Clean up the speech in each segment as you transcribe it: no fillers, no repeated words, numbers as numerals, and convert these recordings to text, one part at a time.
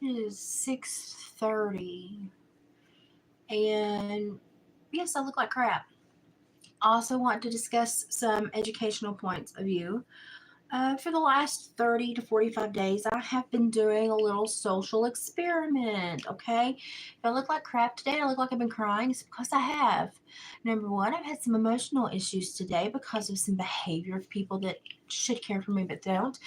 It is 6:30, and yes, I look like crap. Also want to discuss some educational points of view. For the last 30 to 45 days, I have been doing a little social experiment, okay? If I look like crap today, I look like I've been crying, it's because I have. Number one, I've had some emotional issues today because of some behavior of people that should care for me but don't.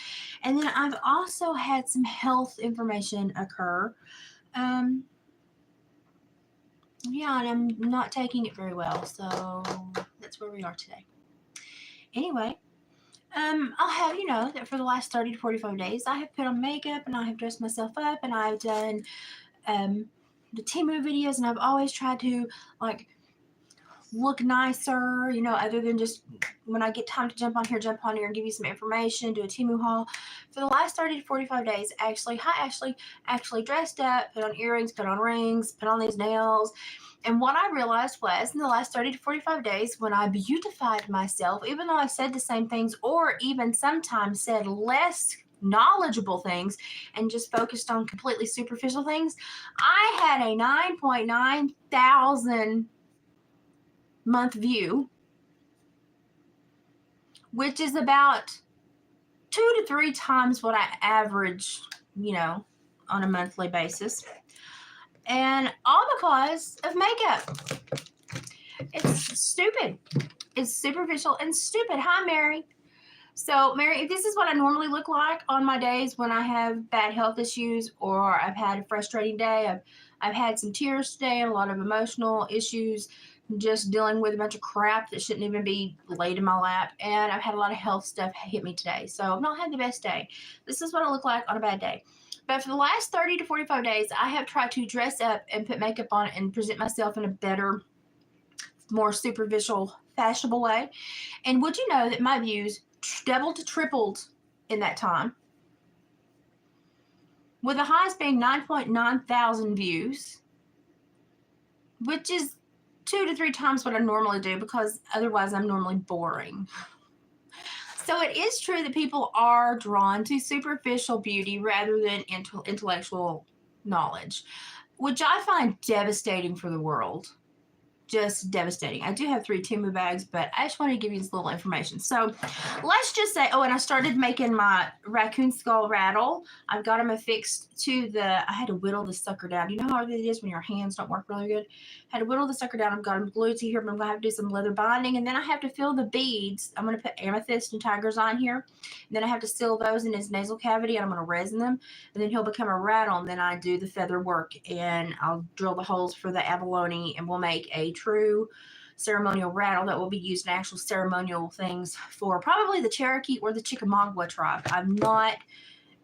And then I've also had some health information occur. Um, yeah, and I'm not taking it very well, so that's where we are today. Anyway, I'll have you know that for the last 30 to 45 days, I have put on makeup and I have dressed myself up and I've done um, the Temu videos and I've always tried to like look nicer, other than just when I get time to jump on here and give you some information, do a Temu haul. For the last 30 to 45 days, actually dressed up, put on earrings, put on rings, put on these nails. And what I realized was in the last 30 to 45 days, when I beautified myself, even though I said the same things or even sometimes said less knowledgeable things and just focused on completely superficial things, I had a 9.9 thousand month view, which is about 2 to 3 times what I average, on a monthly basis. And all because of makeup. It's stupid. It's superficial and stupid. Hi, Mary. So, Mary, if this is what I normally look like on my days when I have bad health issues or I've had a frustrating day, I've had some tears today and a lot of emotional issues, just dealing with a bunch of crap that shouldn't even be laid in my lap, and I've had a lot of health stuff hit me today. So, I've not had the best day. This is what I look like on a bad day. But for the last 30 to 45 days, I have tried to dress up and put makeup on and present myself in a better, more superficial, fashionable way. And would you know that my views doubled to tripled in that time, with the highest being 9.9 thousand views, which is 2 to 3 times what I normally do because otherwise I'm normally boring. So it is true that people are drawn to superficial beauty rather than intellectual knowledge, which I find devastating for the world. Just devastating. I do have 3 Temu bags, but I just wanted to give you this little information. So let's just say, and I started making my raccoon skull rattle. I've got them affixed to I had to whittle the sucker down. You know how hard it is when your hands don't work really good? I had to whittle the sucker down. I've got them glued to here, but I'm going to have to do some leather binding. And then I have to fill the beads. I'm going to put amethyst and tigers on here. And then I have to seal those in his nasal cavity, and I'm going to resin them. And then he'll become a rattle, and then I do the feather work, and I'll drill the holes for the abalone, and we'll make a true ceremonial rattle that will be used in actual ceremonial things for probably the Cherokee or the Chickamauga tribe. I'm not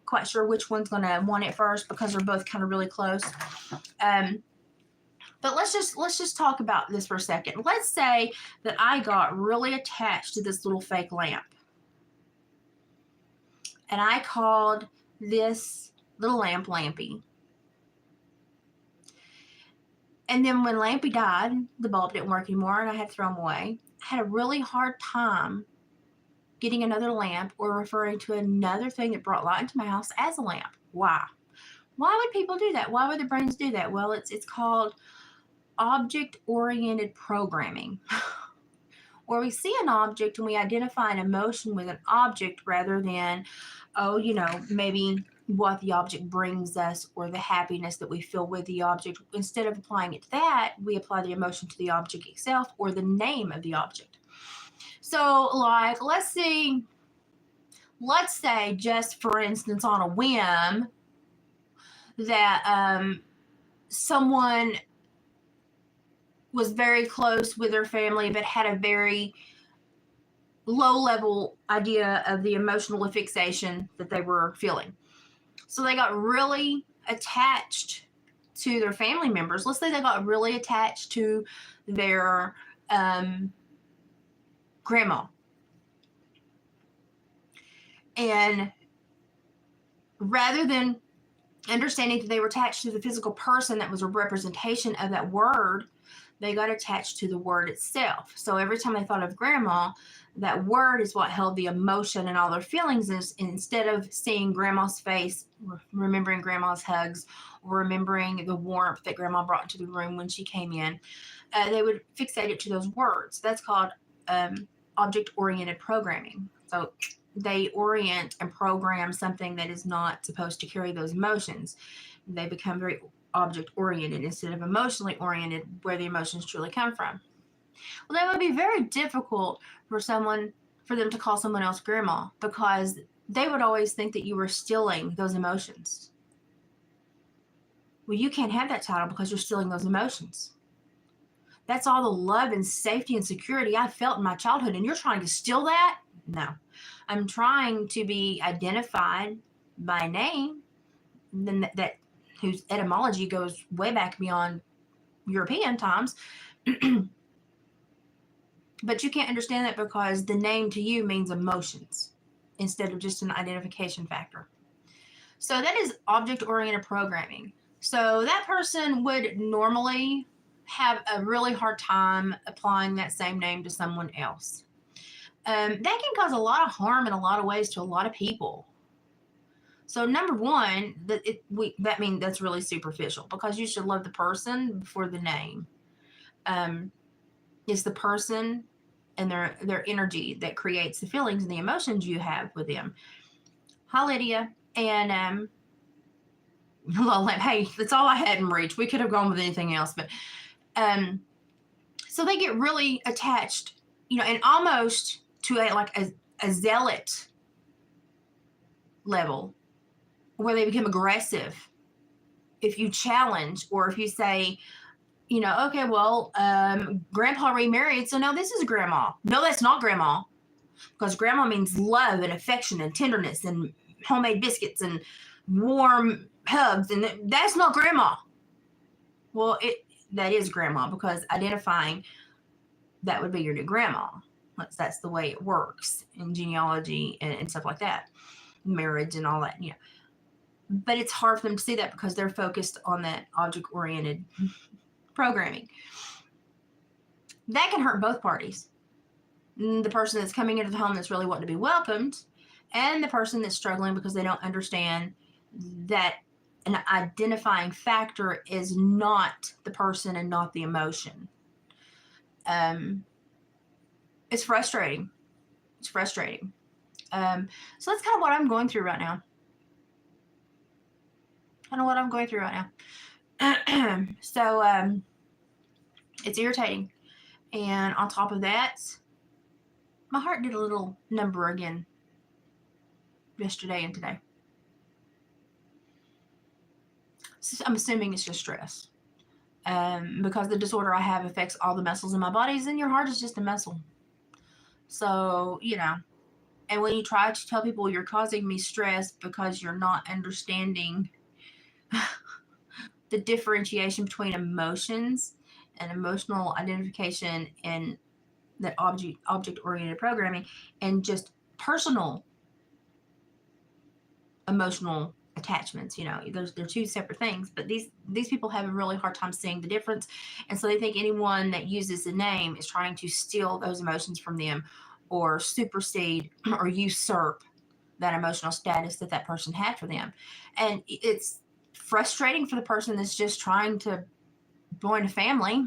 quite sure which one's going to want it first because they're both kind of really close. But let's just talk about this for a second. Let's say that I got really attached to this little fake lamp, and I called this little lamp Lampy. And then when Lampy died, the bulb didn't work anymore and I had to throw them away. I had a really hard time getting another lamp or referring to another thing that brought light into my house as a lamp. Why? Why would people do that? Why would their brains do that? Well, it's called object-oriented programming, where we see an object and we identify an emotion with an object rather than, maybe what the object brings us or the happiness that we feel with the object. Instead of applying it to that, we apply the emotion to the object itself or the name of the object. So, like, let's say, just for instance, on a whim, that someone was very close with their family but had a very low level idea of the emotional fixation that they were feeling. So they got really attached to their family members. Let's say they got really attached to their grandma. And rather than understanding that they were attached to the physical person that was a representation of that word, they got attached to the word itself. So every time they thought of grandma, that word is what held the emotion and all their feelings. Instead of seeing grandma's face, remembering grandma's hugs, or remembering the warmth that grandma brought into the room when she came in, they would fixate it to those words. That's called object-oriented programming. So they orient and program something that is not supposed to carry those emotions. They become very object-oriented instead of emotionally oriented, where the emotions truly come from. Well, that would be very difficult for them to call someone else grandma, because they would always think that you were stealing those emotions. Well, you can't have that title because you're stealing those emotions. That's all the love and safety and security I felt in my childhood, and you're trying to steal that? No. I'm trying to be identified by name, then that whose etymology goes way back beyond European times. But you can't understand that because the name to you means emotions instead of just an identification factor. So that is object-oriented programming. So that person would normally have a really hard time applying that same name to someone else. That can cause a lot of harm in a lot of ways to a lot of people. So number one, that means that's really superficial, because you should love the person before the name. It's the person and their energy that creates the feelings and the emotions you have with them. Hi, Lydia. And hey, that's all I had in reach. We could have gone with anything else, but so they get really attached, and almost to a zealot level, where they become aggressive if you challenge, or if you say, okay, well, grandpa remarried, so no, this is grandma. No, that's not grandma, because grandma means love and affection and tenderness and homemade biscuits and warm hugs, and that's not grandma. Well, that is grandma, because identifying that would be your new grandma. That's the way it works in genealogy and stuff like that, marriage and all that, But it's hard for them to see that because they're focused on that object-oriented programming. That can hurt both parties. The person that's coming into the home that's really wanting to be welcomed, and the person that's struggling because they don't understand that an identifying factor is not the person and not the emotion. It's frustrating. It's frustrating. So that's kind of what I'm going through right now. So it's irritating. And on top of that, my heart did a little number again yesterday and today. So I'm assuming it's just stress. Because the disorder I have affects all the muscles in my bodies, and your heart is just a muscle. So, and when you try to tell people you're causing me stress because you're not understanding the differentiation between emotions and emotional identification and that object-oriented programming and just personal emotional attachments, they're two separate things, but these people have a really hard time seeing the difference, and so they think anyone that uses the name is trying to steal those emotions from them, or supersede or usurp that emotional status that person had for them. And it's frustrating for the person that's just trying to join a family,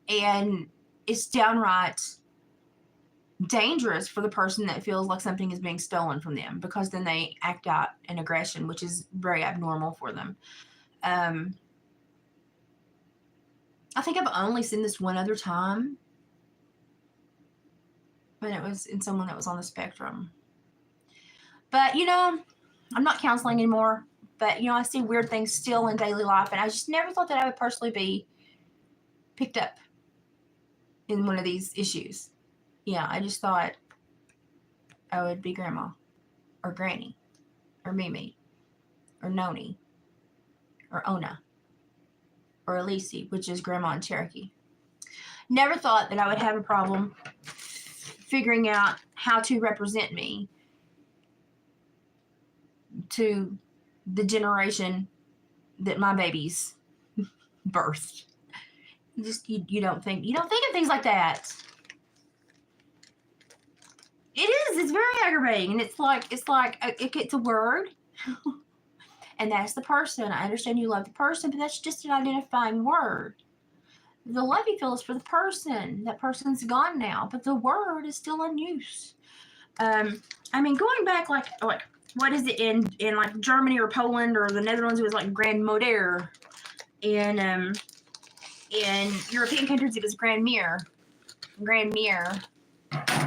and it's downright dangerous for the person that feels like something is being stolen from them, because then they act out in aggression, which is very abnormal for them. I think I've only seen this one other time, but it was in someone that was on the spectrum. But I'm not counseling anymore, but I see weird things still in daily life, and I just never thought that I would personally be picked up in one of these issues. I just thought I would be grandma, or granny, or Mimi, or Noni, or Ona, or Elise, which is grandma in Cherokee. Never thought that I would have a problem figuring out how to represent me to the generation that my babies birthed. You don't think of things like that. It is. It's very aggravating, and it's like it's a word, and that's the person. I understand you love the person, but that's just an identifying word. The love you feel is for the person. That person's gone now, but the word is still in use. I mean, going back like what is it in like Germany or Poland or the Netherlands? It was like grandmoeder. In European countries, it was grandmere. Grandmere.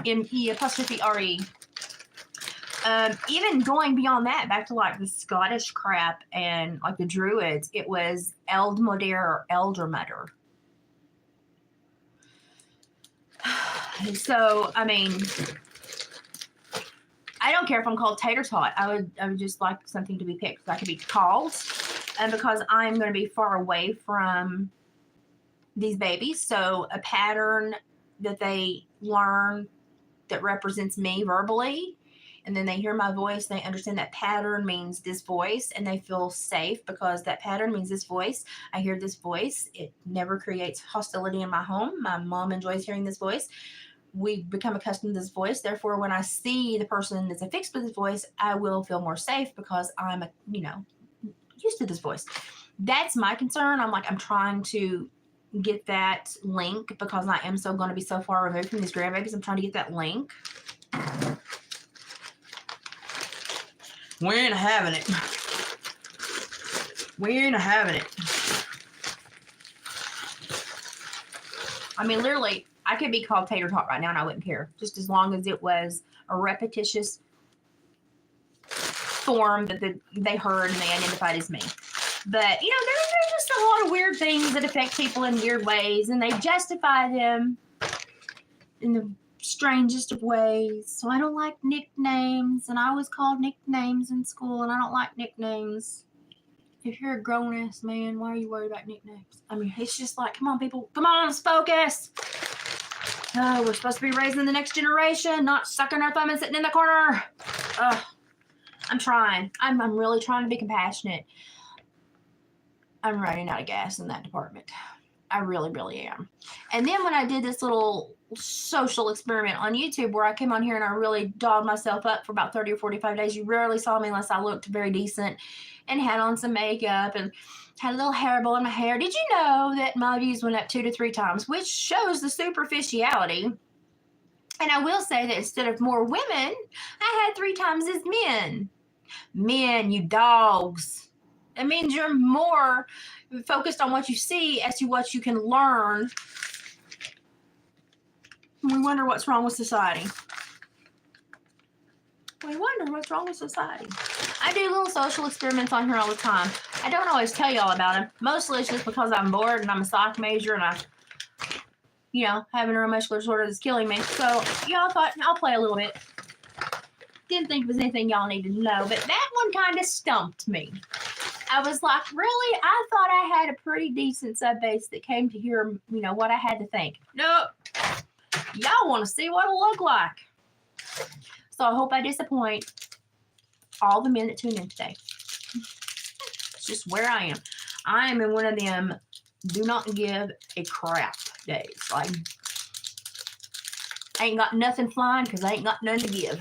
M-E'-R-E. Even going beyond that, back to like the Scottish crap and like the Druids, it was eldmoder or eldermother. So, I mean, I don't care if I'm called tater tot. I would just like something to be picked that I could be called, and because I'm going to be far away from these babies, so a pattern that they learn that represents me verbally, and then they hear my voice, they understand that pattern means this voice, and they feel safe because that pattern means this voice. I hear this voice. It never creates hostility in my home. My mom enjoys hearing this voice. We become accustomed to this voice. Therefore, when I see the person that's affixed with this voice, I will feel more safe because I'm, used to this voice. That's my concern. I'm trying to get that link because I am so going to be so far removed from these grandbabies. I'm trying to get that link. We ain't having it. We ain't having it. I mean, literally, I could be called tater tot right now and I wouldn't care. Just as long as it was a repetitious form that they heard and they identified as me. But, there's just a lot of weird things that affect people in weird ways, and they justify them in the strangest of ways. So I don't like nicknames, and I was called nicknames in school, and I don't like nicknames. If you're a grown-ass man, why are you worried about nicknames? I mean, it's just like, come on, people. Come on, let's focus. Oh, we're supposed to be raising the next generation, not sucking our thumb and sitting in the corner. I'm trying. I'm really trying to be compassionate. I'm running out of gas in that department. I really, really am. And then when I did this little social experiment on YouTube where I came on here and I really dolled myself up for about 30 or 45 days, you rarely saw me unless I looked very decent and had on some makeup and had a little hairball in my hair. Did you know that my views went up 2 to 3 times, which shows the superficiality? And I will say that instead of more women, I had 3 times as men. Men, you dogs. It means you're more focused on what you see as to what you can learn. We wonder what's wrong with society. We wonder what's wrong with society. I do little social experiments on here all the time. I don't always tell y'all about them. Mostly it's just because I'm bored and I'm a psych major and I, have a neuromuscular disorder that's killing me. So y'all thought, I'll play a little bit. Didn't think it was anything y'all needed to know, but that one kind of stumped me. I was like, really? I thought I had a pretty decent sub base that came to hear, what I had to think. Nope. Y'all want to see what it'll look like. So I hope I disappoint all the men that tune in today. It's just where I am. I am in one of them do not give a crap days. Like, I ain't got nothing flying because I ain't got none to give.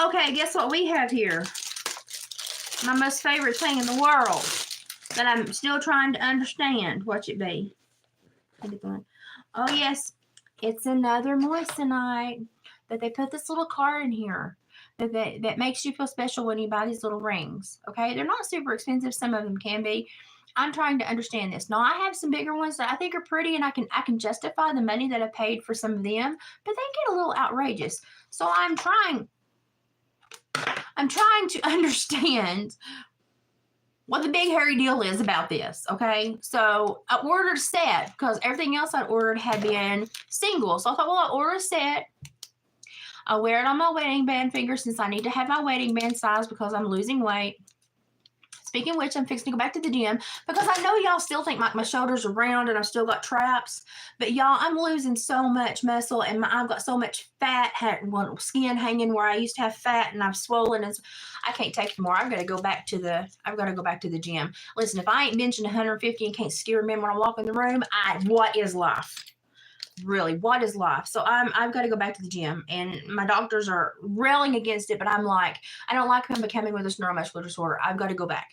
Okay, guess what we have here? My most favorite thing in the world that I'm still trying to understand. Watch it be. Oh, yes. It's another moissanite. But they put this little card in here that makes you feel special when you buy these little rings. Okay? They're not super expensive. Some of them can be. I'm trying to understand this. Now, I have some bigger ones that I think are pretty, and I can justify the money that I paid for some of them. But they get a little outrageous. So I'm trying to understand what the big hairy deal is about this, okay? So I ordered a set because everything else I ordered had been single. So I thought, well, I'll order a set. I'll wear it on my wedding band finger since I need to have my wedding band size because I'm losing weight. Speaking of which, I'm fixing to go back to the gym because I know y'all still think my shoulders are round and I've still got traps. But y'all, I'm losing so much muscle and I've got so much fat, skin hanging where I used to have fat, and I've swollen. And I can't take it more. I've got to go back to the gym. Listen, if I ain't benching 150 and can't steer men when I walk in the room, what is life? Really, what is life? So I've got to go back to the gym, and my doctors are railing against it, but I'm like, I don't like him becoming with this neuromuscular disorder. I've got to go back.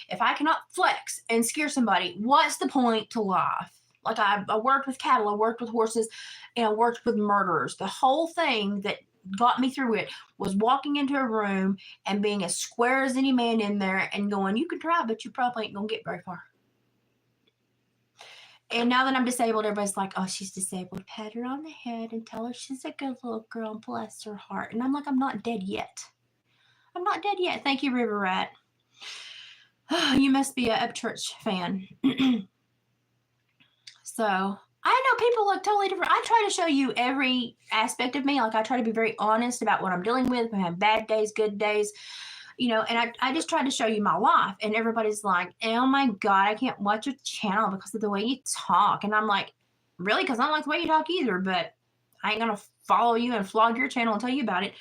If I cannot flex and scare somebody, what's the point to life? Like I worked with cattle, I worked with horses, and I worked with murderers. The whole thing that got me through it was walking into a room and being as square as any man in there and going, you can try, but you probably ain't gonna get very far. And now that I'm disabled, everybody's like, oh, she's disabled. Pat her on the head and tell her she's a good little girl and bless her heart. And I'm like, I'm not dead yet. I'm not dead yet. Thank you, River Rat. You must be a Upchurch fan. So I know people look totally different. I try to show you every aspect of me. Like I try to be very honest about what I'm dealing with. I have bad days, good days. And I just tried to show you my life, and everybody's like, oh my God, I can't watch your channel because of the way you talk. And I'm like, really? Because I don't like the way you talk either, but I ain't going to follow you and flog your channel and tell you about it.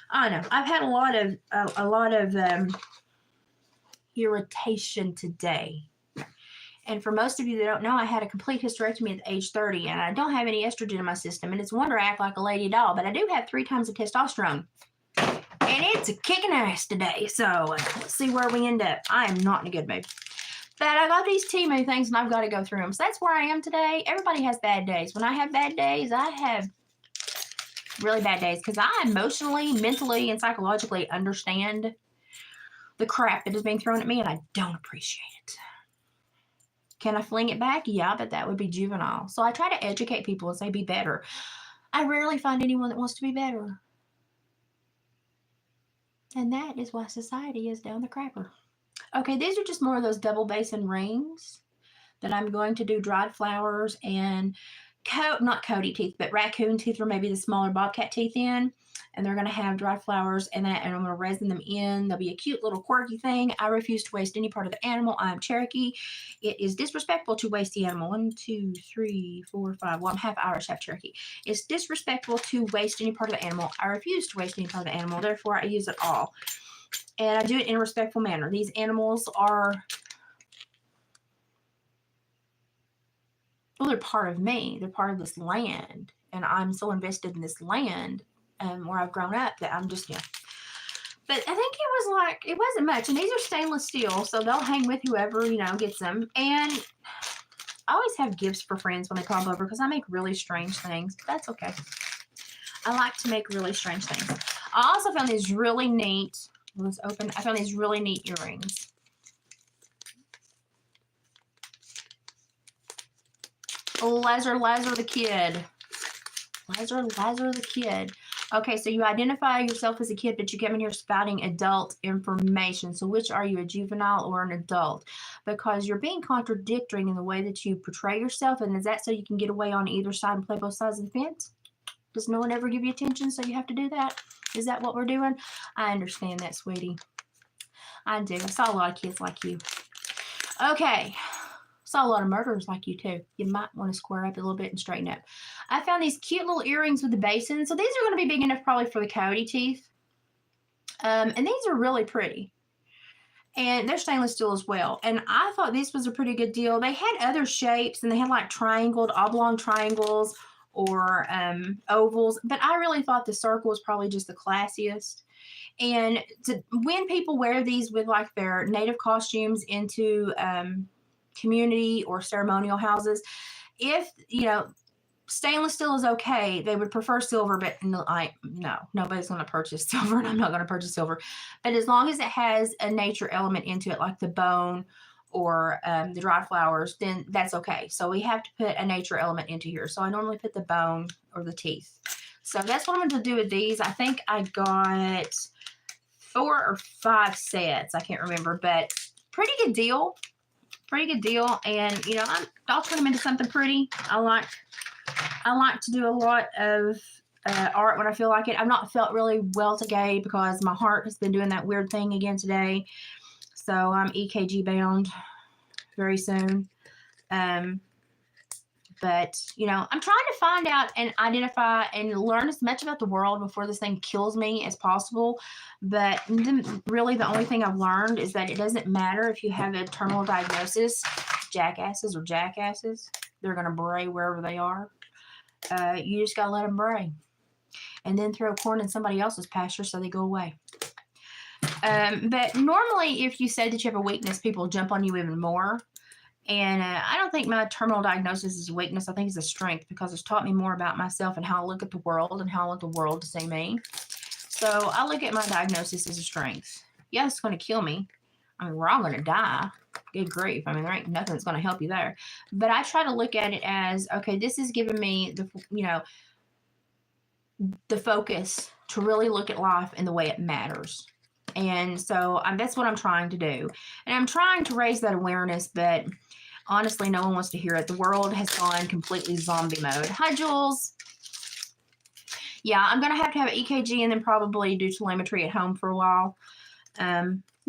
I know. I've had a lot of irritation today. And for most of you that don't know, I had a complete hysterectomy at age 30, and I don't have any estrogen in my system. And it's a wonder I act like a lady doll, but I do have 3 times the testosterone. And it's a kicking ass today. So let's see where we end up. I am not in a good mood. But I got these Temu things and I've got to go through them. So that's where I am today. Everybody has bad days. When I have bad days, I have really bad days because I emotionally, mentally, and psychologically understand the crap that is being thrown at me, and I don't appreciate it. Can I fling it back? Yeah, but that would be juvenile. So I try to educate people and say be better. I rarely find anyone that wants to be better. And that is why society is down the crapper. Okay, these are just more of those double basin rings that I'm going to do dried flowers and not Cody teeth, but raccoon teeth, or maybe the smaller bobcat teeth in. And they're going to have dried flowers and that, and I'm going to resin them in. They'll be a cute little quirky thing. I refuse to waste any part of the animal. I am Cherokee. It is disrespectful to waste the animal. 1, 2, 3, 4, 5. Well, I'm half Irish, half Cherokee. It's disrespectful to waste any part of the animal. I refuse to waste any part of the animal. Therefore, I use it all. And I do it in a respectful manner. These animals are, well, they're part of me. They're part of this land. And I'm so invested in this land where I've grown up that I'm just, But I think it wasn't much. And these are stainless steel, so they'll hang with whoever, gets them. And I always have gifts for friends when they come over because I make really strange things. But that's okay. I like to make really strange things. I also found these really neat, let's open, I found these really neat earrings. Lazar the kid. Lazar the kid. Okay, so you identify yourself as a kid, but you come in here spouting adult information. So which are you, a juvenile or an adult? Because you're being contradictory in the way that you portray yourself. And is that so you can get away on either side and play both sides of the fence? Does no one ever give you attention, so you have to do that? Is that what we're doing? I understand that, sweetie. I do. I saw a lot of kids like you. Okay. Saw a lot of murderers like you too. You might want to square up a little bit and straighten up. I found these cute little earrings with the basin. So these are going to be big enough probably for the coyote teeth. And these are really pretty. And they're stainless steel as well. And I thought this was a pretty good deal. They had other shapes, and they had like oblong triangles or ovals. But I really thought the circle was probably just the classiest. And when people wear these with like their native costumes into community or ceremonial houses, if stainless steel is okay, they would prefer silver, but no, nobody's going to purchase silver, and I'm not going to purchase silver. But as long as it has a nature element into it, like the bone or the dried flowers, then that's okay. So we have to put a nature element into here. So I normally put the bone or the teeth. So that's what I'm going to do with these. I think I got 4 or 5 sets. I can't remember, but pretty good deal. And I'll turn them into something pretty. I like to do a lot of art when I feel like it. I've not felt really well today because my heart has been doing that weird thing again today. So I'm EKG bound very soon. But, you know, I'm trying to find out and identify and learn as much about the world before this thing kills me as possible. But really, the only thing I've learned is that it doesn't matter if you have a terminal diagnosis, jackasses or jackasses, they're going to bray wherever they are. You just got to let them bray. And then throw corn in somebody else's pasture so they go away. But normally, if you say that you have a weakness, people jump on you even more. And I don't think my terminal diagnosis is a weakness. I think it's a strength because it's taught me more about myself and how I look at the world and how I want the world to see me. So I look at my diagnosis as a strength. Yeah, it's going to kill me. I mean, we're all going to die. Good grief. I mean, there ain't nothing that's going to help you there. But I try to look at it as, okay, this is giving me the, you know, the focus to really look at life in the way it matters. And so that's what I'm trying to do. And I'm trying to raise that awareness, but honestly, no one wants to hear it. The world has gone completely zombie mode. Hi, Jules. Yeah, I'm going to have an EKG and then probably do telemetry at home for a while.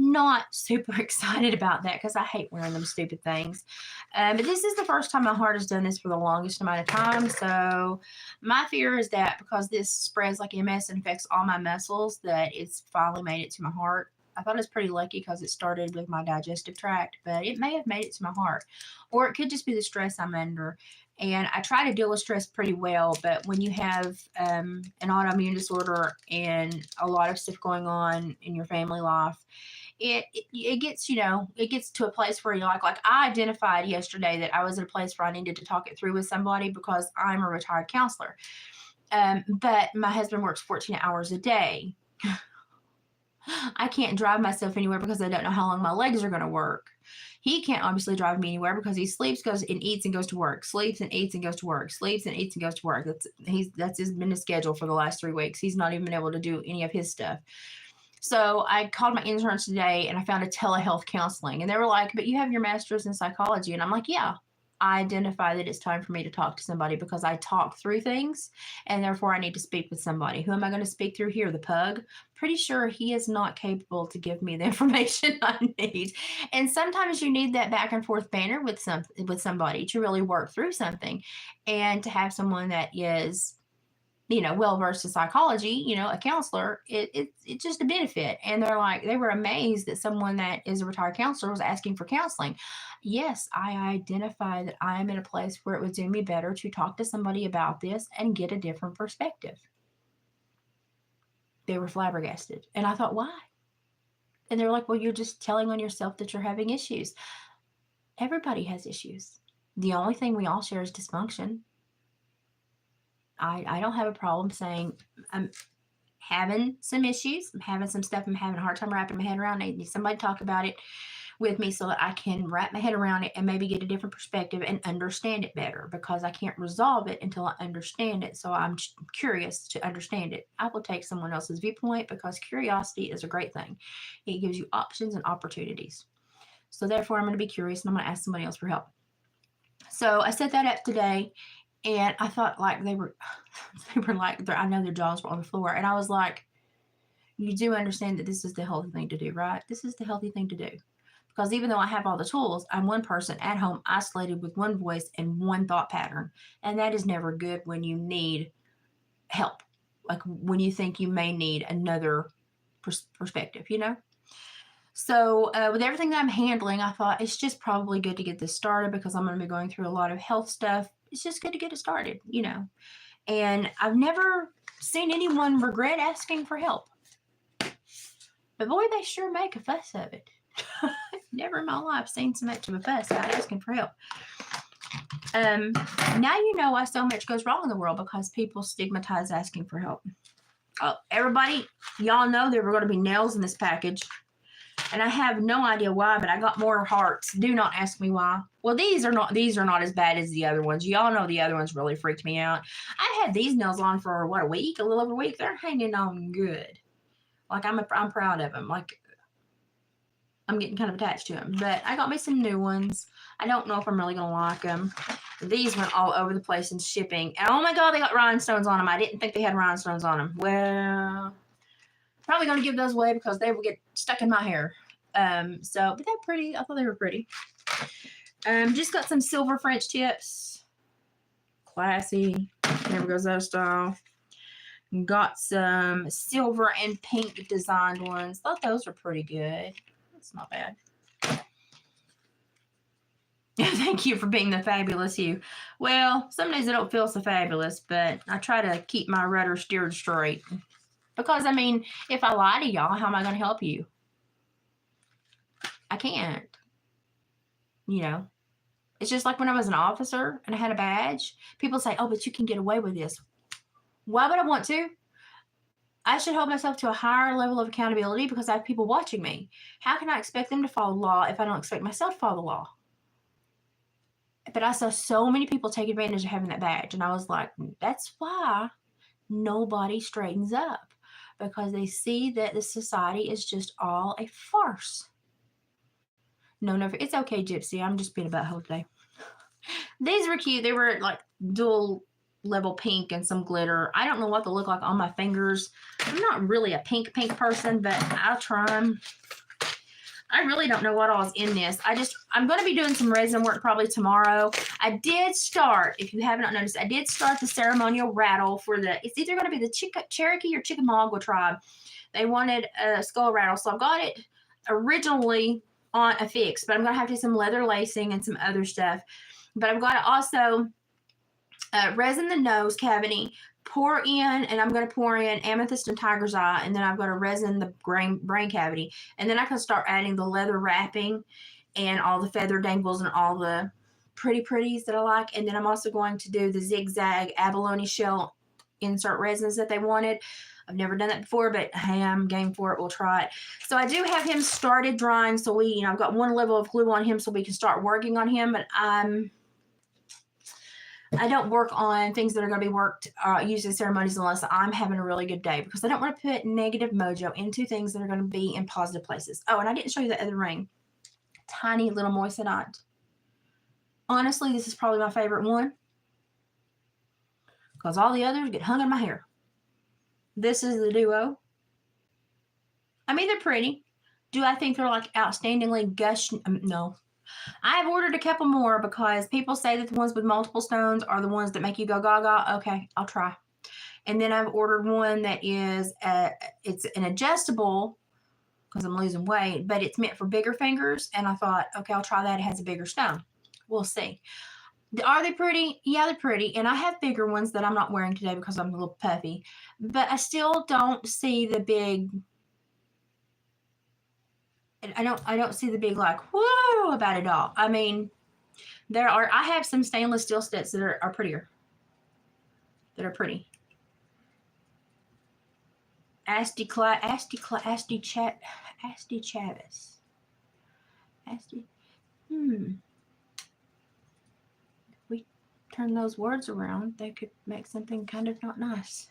Not super excited about that because I hate wearing them stupid things. But this is the first time my heart has done this for the longest amount of time. So my fear is that because this spreads like MS and affects all my muscles, that it's finally made it to my heart. I thought it was pretty lucky because it started with my digestive tract, but it may have made it to my heart. Or it could just be the stress I'm under. And I try to deal with stress pretty well, but when you have an autoimmune disorder and a lot of stuff going on in your family life, it gets, you know, it gets to a place where you're like I identified yesterday that I was at a place where I needed to talk it through with somebody because I'm a retired counselor. But my husband works 14 hours a day. I can't drive myself anywhere because I don't know how long my legs are going to work. He can't obviously drive me anywhere because he sleeps, goes and eats and goes to work, sleeps and eats and goes to work, sleeps and eats and goes to work. That's been his schedule for the last 3 weeks. He's not even been able to do any of his stuff. So I called my insurance today and I found a telehealth counseling, and they were like, but you have your master's in psychology. And I'm like, yeah, I identify that it's time for me to talk to somebody because I talk through things and therefore I need to speak with somebody. Who am I going to speak through here? The pug? Pretty sure he is not capable to give me the information I need. And sometimes you need that back and forth banter with somebody to really work through something, and to have someone that is, you know, well-versed in psychology, you know, a counselor, it's just a benefit. And they were amazed that someone that is a retired counselor was asking for counseling. Yes, I identify that I am in a place where it would do me better to talk to somebody about this and get a different perspective. They were flabbergasted. And I thought, why? And they're like, well, you're just telling on yourself that you're having issues. Everybody has issues. The only thing we all share is dysfunction. I don't have a problem saying I'm having some issues. I'm having some stuff I'm having a hard time wrapping my head around. I need somebody to talk about it with me so that I can wrap my head around it and maybe get a different perspective and understand it better, because I can't resolve it until I understand it. So I'm curious to understand it. I will take someone else's viewpoint because curiosity is a great thing. It gives you options and opportunities. So therefore, I'm going to be curious and I'm going to ask somebody else for help. So I set that up today. And I thought like they were like, I know their jaws were on the floor. And I was like, you do understand that this is the healthy thing to do, right? This is the healthy thing to do. Because even though I have all the tools, I'm one person at home, isolated with one voice and one thought pattern. And that is never good when you need help. Like when you think you may need another perspective, you know? So with everything that I'm handling, I thought it's just probably good to get this started because I'm going to be going through a lot of health stuff. It's just good to get it started, you know. And I've never seen anyone regret asking for help. But boy, they sure make a fuss of it. Never in my life seen so much of a fuss about asking for help. Now you know why so much goes wrong in the world, because people stigmatize asking for help. Oh, everybody, y'all know there were going to be nails in this package. And I have no idea why, but I got more hearts. Do not ask me why. Well, these are not as bad as the other ones. Y'all know the other ones really freaked me out. I had these nails on for a week, a little over a week. They're hanging on good. Like I'm proud of them. Like I'm getting kind of attached to them. But I got me some new ones. I don't know if I'm really gonna like them. These went all over the place in shipping. And oh my God, they got rhinestones on them. I didn't think they had rhinestones on them. Well, probably gonna give those away because they will get stuck in my hair. So, but they're pretty. I thought they were pretty. Just got some silver French tips. Classy. Never goes out of style. Got some silver and pink designed ones. Thought those were pretty good. That's not bad. Thank you for being the fabulous you. Well, some days I don't feel so fabulous, but I try to keep my rudder steered straight. Because, I mean, if I lie to y'all, how am I going to help you? I can't. You know, it's just like when I was an officer and I had a badge. People say, oh, but you can get away with this. Why would I want to? I should hold myself to a higher level of accountability because I have people watching me. How can I expect them to follow the law if I don't expect myself to follow the law? But I saw so many people take advantage of having that badge. And I was like, that's why nobody straightens up. Because they see that the society is just all a farce. No, it's okay, Gypsy. I'm just being a butthole today. These were cute. They were like dual level pink and some glitter. I don't know what they look like on my fingers. I'm not really a pink person, but I'll try them. I really don't know what all is in this. I'm going to be doing some resin work probably tomorrow. I did start, if you haven't noticed, I did start the ceremonial rattle for it's either going to be the Cherokee or Chickamauga tribe. They wanted a skull rattle, so I got it originally on a fix, but I'm going to have to do some leather lacing and some other stuff. But I've got to also resin the nose cavity, pour in, and I'm going to pour in amethyst and tiger's eye, and then I've got to resin the brain cavity, and then I can start adding the leather wrapping and all the feather dangles and all the pretties that I like. And then I'm also going to do the zigzag abalone shell insert resins that they wanted. I've never done that before, but hey, I'm game for it. We'll try it. So I do have him started drying, so I've got one level of glue on him so we can start working on him, but I don't work on things that are going to be worked used in ceremonies unless I'm having a really good day, because I don't want to put negative mojo into things that are going to be in positive places. Oh, and I didn't show you the other ring. Tiny little moissanite. Honestly, this is probably my favorite one because all the others get hung in my hair. This is the duo. I mean, they're pretty. Do I think they're like outstandingly gush? No. I've ordered a couple more because people say that the ones with multiple stones are the ones that make you go gaga. Okay, I'll try. And then I've ordered one that is it's an adjustable because I'm losing weight, but it's meant for bigger fingers. And I thought, okay, I'll try that. It has a bigger stone. We'll see. Are they pretty? Yeah, they're pretty. And I have bigger ones that I'm not wearing today because I'm a little puffy. But I still don't see the big. I don't see the big like whoa about it all. I mean, I have some stainless steel sets that are prettier. That are pretty. Asti Chavis. If we turn those words around, they could make something kind of not nice.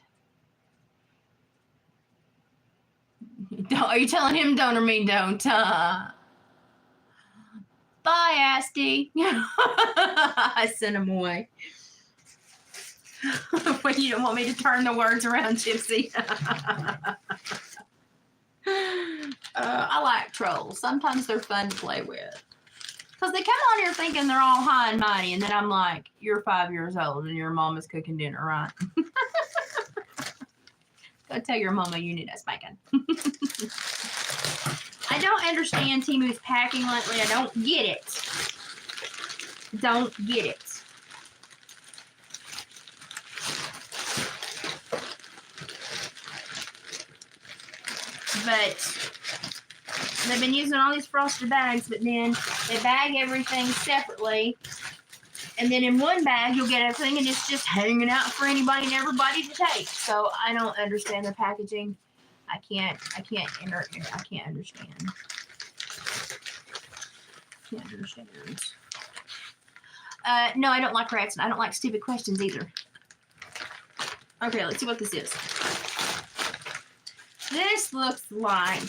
Are you telling him don't or me don't? Bye, Asti. I sent him away. When you don't want me to turn the words around, Gypsy. I like trolls. Sometimes they're fun to play with. Because they come on here thinking they're all high and mighty, and then I'm like, you're 5 years old and your mom is cooking dinner, right? Go tell your mama you need a spanking. I don't understand Temu's packing lately. I don't get it. Don't get it. But they've been using all these frosted bags, but then they bag everything separately. And then in one bag, you'll get everything, and it's just hanging out for anybody and everybody to take. So I don't understand their packaging. I can't understand. No, I don't like rats, and I don't like stupid questions either. Okay, let's see what this is. This looks like,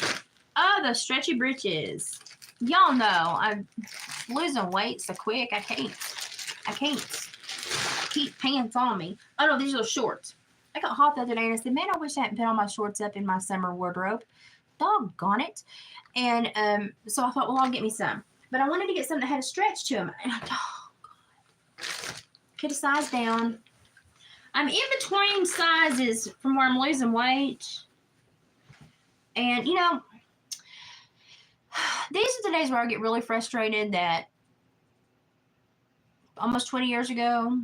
the stretchy britches. Y'all know I'm losing weight so quick. I can't keep pants on me. Oh no, these are shorts. I got hot the other day and I said, man, I wish I hadn't put all my shorts up in my summer wardrobe. doggone it. And so I thought, well, I'll get me some. But I wanted to get something that had a stretch to them. And I thought, could have sized down. I'm in between sizes from where I'm losing weight. And, you know, these are the days where I get really frustrated that almost 20 years ago,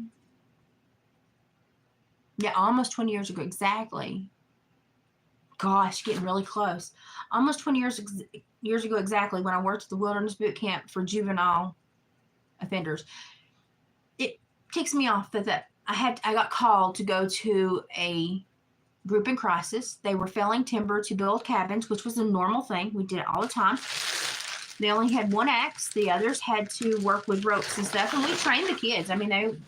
almost 20 years ago, exactly. Gosh, getting really close. Almost 20 years ago exactly, when I worked at the Wilderness Boot Camp for juvenile offenders. It ticks me off that I got called to go to a group in crisis. They were felling timber to build cabins, which was a normal thing. We did it all the time. They only had one axe. The others had to work with ropes and stuff, and we trained the kids. I mean,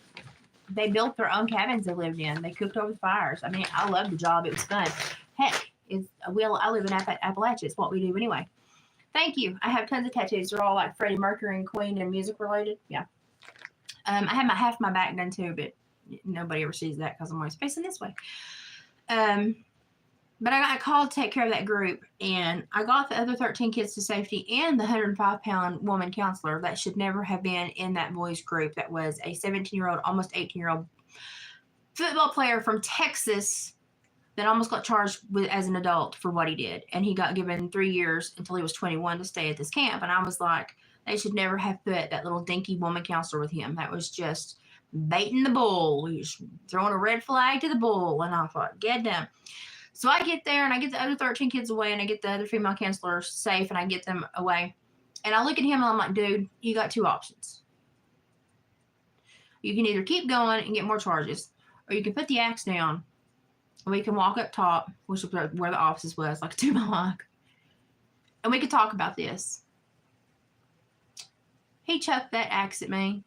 they built their own cabins they lived in. They cooked over the fires. I mean, I loved the job. It was fun. Heck, I live in Appalachia. It's what we do anyway. Thank you. I have tons of tattoos. They're all like Freddie Mercury and Queen and music related. Yeah. I have half my back done too, but nobody ever sees that because I'm always facing this way. But I got called to take care of that group, and I got the other 13 kids to safety and the 105-pound woman counselor that should never have been in that boys group. That was a 17-year-old, almost 18-year-old football player from Texas that almost got charged as an adult for what he did. And he got given 3 years until he was 21 to stay at this camp. And I was like, they should never have put that little dinky woman counselor with him. That was just baiting the bull. He was throwing a red flag to the bull. And I thought, get them. So I get there, and I get the other 13 kids away, and I get the other female counselors safe, and I get them away. And I look at him, and I'm like, dude, you got two options. You can either keep going and get more charges, or you can put the axe down, and we can walk up top, which is where the offices was, like a 2-mile walk, and we could talk about this. He chucked that axe at me.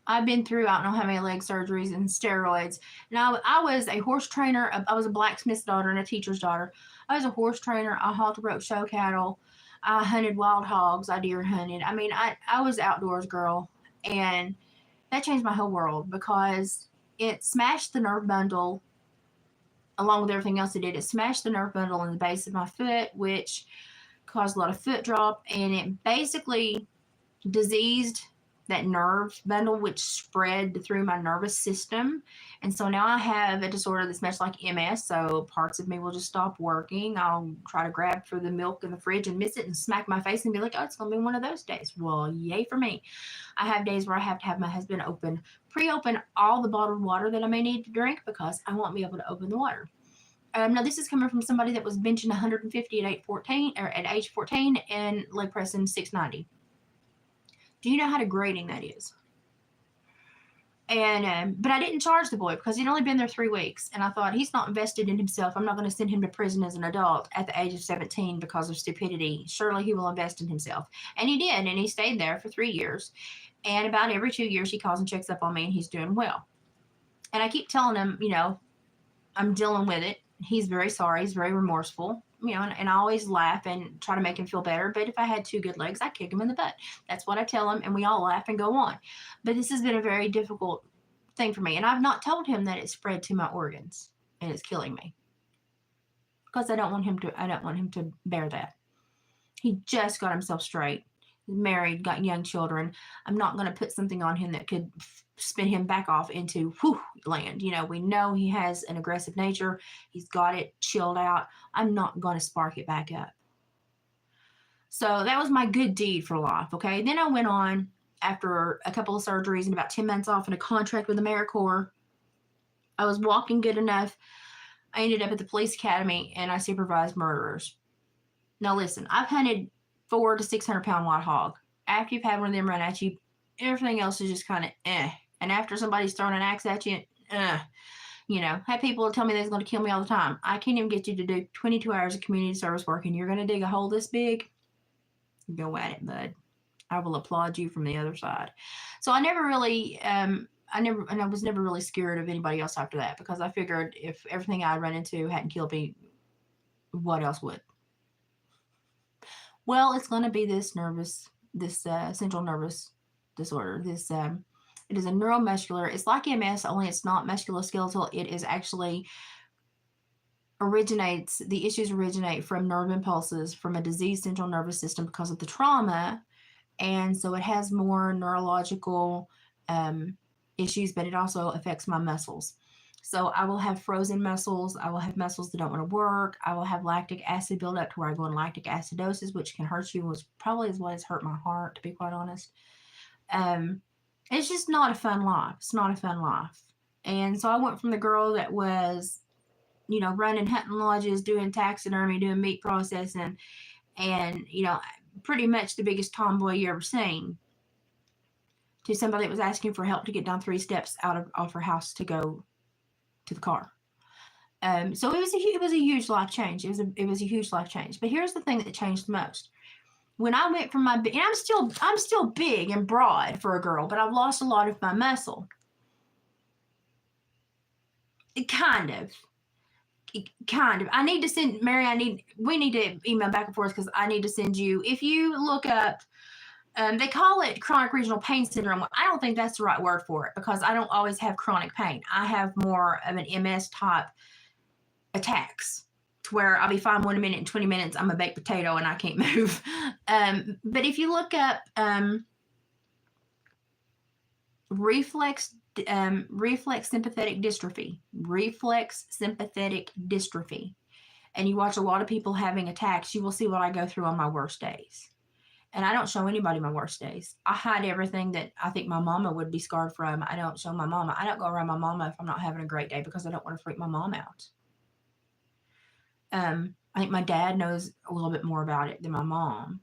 I've been through, I don't know how many leg surgeries and steroids. And I was a horse trainer. I was a blacksmith's daughter and a teacher's daughter. I was a horse trainer. I halter rope show cattle. I hunted wild hogs. I deer hunted. I mean, I was an outdoors girl. And that changed my whole world because it smashed the nerve bundle along with everything else it did. It smashed the nerve bundle in the base of my foot, which caused a lot of foot drop. And it basically diseased that nerve bundle, which spread through my nervous system. And so now I have a disorder that's much like MS. So parts of me will just stop working. I'll try to grab for the milk in the fridge and miss it and smack my face and be like, oh, it's going to be one of those days. Well, yay for me. I have days where I have to have my husband pre-open all the bottled water that I may need to drink because I won't be able to open the water. Now, this is coming from somebody that was benching 150 at age 14 and leg pressing 690. Do you know how degrading that is? And but I didn't charge the boy because he'd only been there 3 weeks. And I thought, he's not invested in himself. I'm not going to send him to prison as an adult at the age of 17 because of stupidity. Surely he will invest in himself. And he did. And he stayed there for 3 years. And about every 2 years, he calls and checks up on me, and he's doing well. And I keep telling him, you know, I'm dealing with it. He's very sorry. He's very remorseful. You know, and I always laugh and try to make him feel better. But if I had 2 good legs, I'd kick him in the butt. That's what I tell him, and we all laugh and go on. But this has been a very difficult thing for me, and I've not told him that it spread to my organs and it's killing me because I don't want him to bear that. He just got himself straight, married, got young children. I'm not going to put something on him that could spin him back off into land. You know, we know he has an aggressive nature. He's got it chilled out. I'm not going to spark it back up. So that was my good deed for life. Okay. Then I went on after a couple of surgeries and about 10 months off in a contract with AmeriCorps. I was walking good enough. I ended up at the police academy and I supervised murderers. Now listen, I've hunted 400 to 600 pound wild hog. After you've had one of them run at you, everything else is just kind of And after somebody's throwing an axe at you, you know, I had people tell me they're going to kill me all the time. I can't even get you to do 22 hours of community service work, and you're going to dig a hole this big? Go at it, bud. I will applaud you from the other side. So I never really, I was never really scared of anybody else after that because I figured if everything I run into hadn't killed me, what else would? Well, it's going to be this central nervous disorder. It is a neuromuscular. It's like MS, only it's not musculoskeletal. It is actually the issues originate from nerve impulses from a diseased central nervous system because of the trauma. And so it has more neurological issues, but it also affects my muscles. So I will have frozen muscles. I will have muscles that don't want to work. I will have lactic acid buildup to where I go in lactic acidosis, which can hurt you, which probably is what has hurt my heart, to be quite honest. It's just not a fun life. It's not a fun life. And so I went from the girl that was, running hunting lodges, doing taxidermy, doing meat processing, and, pretty much the biggest tomboy you ever seen, to somebody that was asking for help to get down 3 steps off her house to go to the car. So it was a huge life change. It was a huge life change. But here's the thing that changed the most. When I went from and I'm still big and broad for a girl, but I've lost a lot of my muscle. Kind of. I need to send Mary. We need to email back and forth because I need to send you. If you look up, they call it chronic regional pain syndrome. I don't think that's the right word for it because I don't always have chronic pain. I have more of an MS type attacks to where I'll be fine 1 minute and 20 minutes. I'm a baked potato and I can't move. But if you look up reflex sympathetic dystrophy, and you watch a lot of people having attacks, you will see what I go through on my worst days. And I don't show anybody my worst days. I hide everything that I think my mama would be scarred from. I don't show my mama. I don't go around my mama if I'm not having a great day because I don't want to freak my mom out. I think my dad knows a little bit more about it than my mom.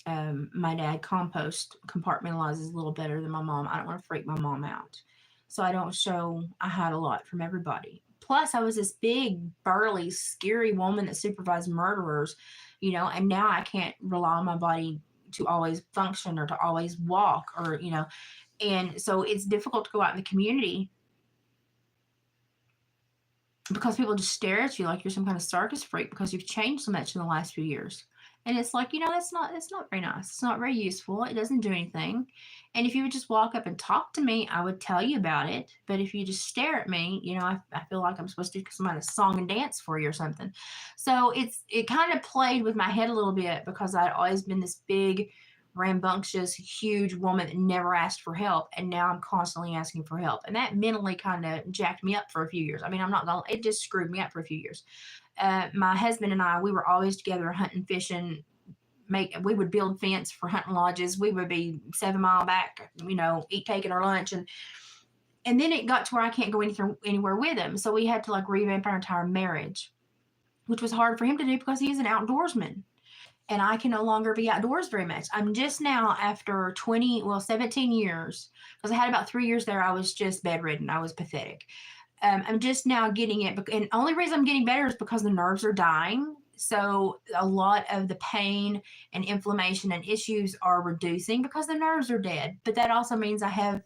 My dad compartmentalizes a little better than my mom. I don't want to freak my mom out. So I hide a lot from everybody. Plus, I was this big, burly, scary woman that supervised murderers, and now I can't rely on my body to always function or to always walk or, and so it's difficult to go out in the community because people just stare at you like you're some kind of circus freak because you've changed so much in the last few years. And it's like, that's not very nice. It's not very useful. It doesn't do anything. And if you would just walk up and talk to me, I would tell you about it. But if you just stare at me, I feel like I'm supposed to do some kind of song and dance for you or something. So it kind of played with my head a little bit because I'd always been this big, rambunctious, huge woman that never asked for help. And now I'm constantly asking for help. And that mentally kind of jacked me up for a few years. I mean, it just screwed me up for a few years. My husband and I, we were always together hunting, fishing. We would build fence for hunting lodges. We would be 7 mile back, taking our lunch. And then it got to where I can't go anywhere with him. So we had to revamp our entire marriage, which was hard for him to do because he's an outdoorsman. And I can no longer be outdoors very much. I'm just now after 17 years, because I had about 3 years there, I was just bedridden. I was pathetic. I'm just now getting it. And the only reason I'm getting better is because the nerves are dying. So a lot of the pain and inflammation and issues are reducing because the nerves are dead. But that also means I have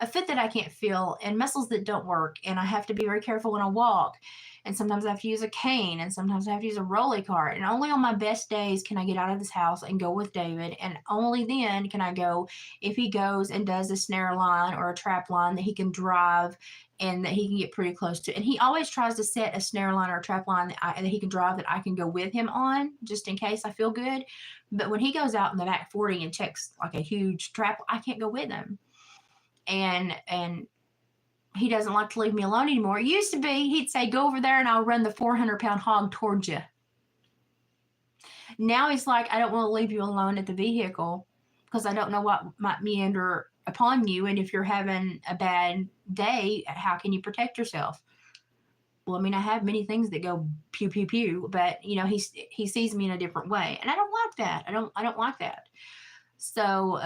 a foot that I can't feel and muscles that don't work. And I have to be very careful when I walk. And sometimes I have to use a cane and sometimes I have to use a rolly cart. And only on my best days can I get out of this house and go with David. And only then can I go if he goes and does a snare line or a trap line that he can drive and that he can get pretty close to. And he always tries to set a snare line or a trap line that he can drive that I can go with him on just in case I feel good. But when he goes out in the back 40 and checks a huge trap, I can't go with him. And he doesn't like to leave me alone anymore. It used to be, he'd say, go over there and I'll run the 400-pound hog towards you. Now he's like, I don't want to leave you alone at the vehicle because I don't know what might meander upon you. And if you're having a bad day, how can you protect yourself? Well, I mean, I have many things that go pew, pew, pew, but he sees me in a different way. And I don't like that. I don't like that. So,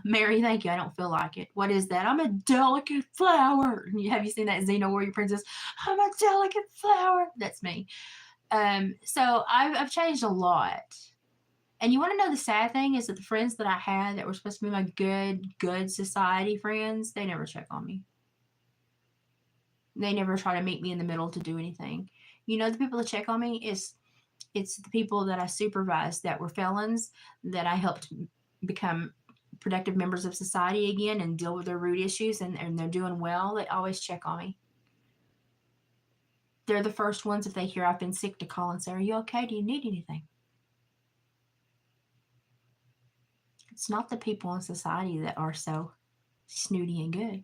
Mary, thank you. I don't feel like it. What is that? I'm a delicate flower. Have you seen that Xena Warrior Princess? I'm a delicate flower. That's me. So I've changed a lot. And you want to know the sad thing is that the friends that I had that were supposed to be my good society friends, they never check on me. They never try to meet me in the middle to do anything. The people that check on me it's the people that I supervised that were felons that I helped become productive members of society again and deal with their root issues and they're doing well. They always check on me. they're the first ones, if they hear I've been sick, to call and say, are you okay? Do you need anything? It's not the people in society that are so snooty and good.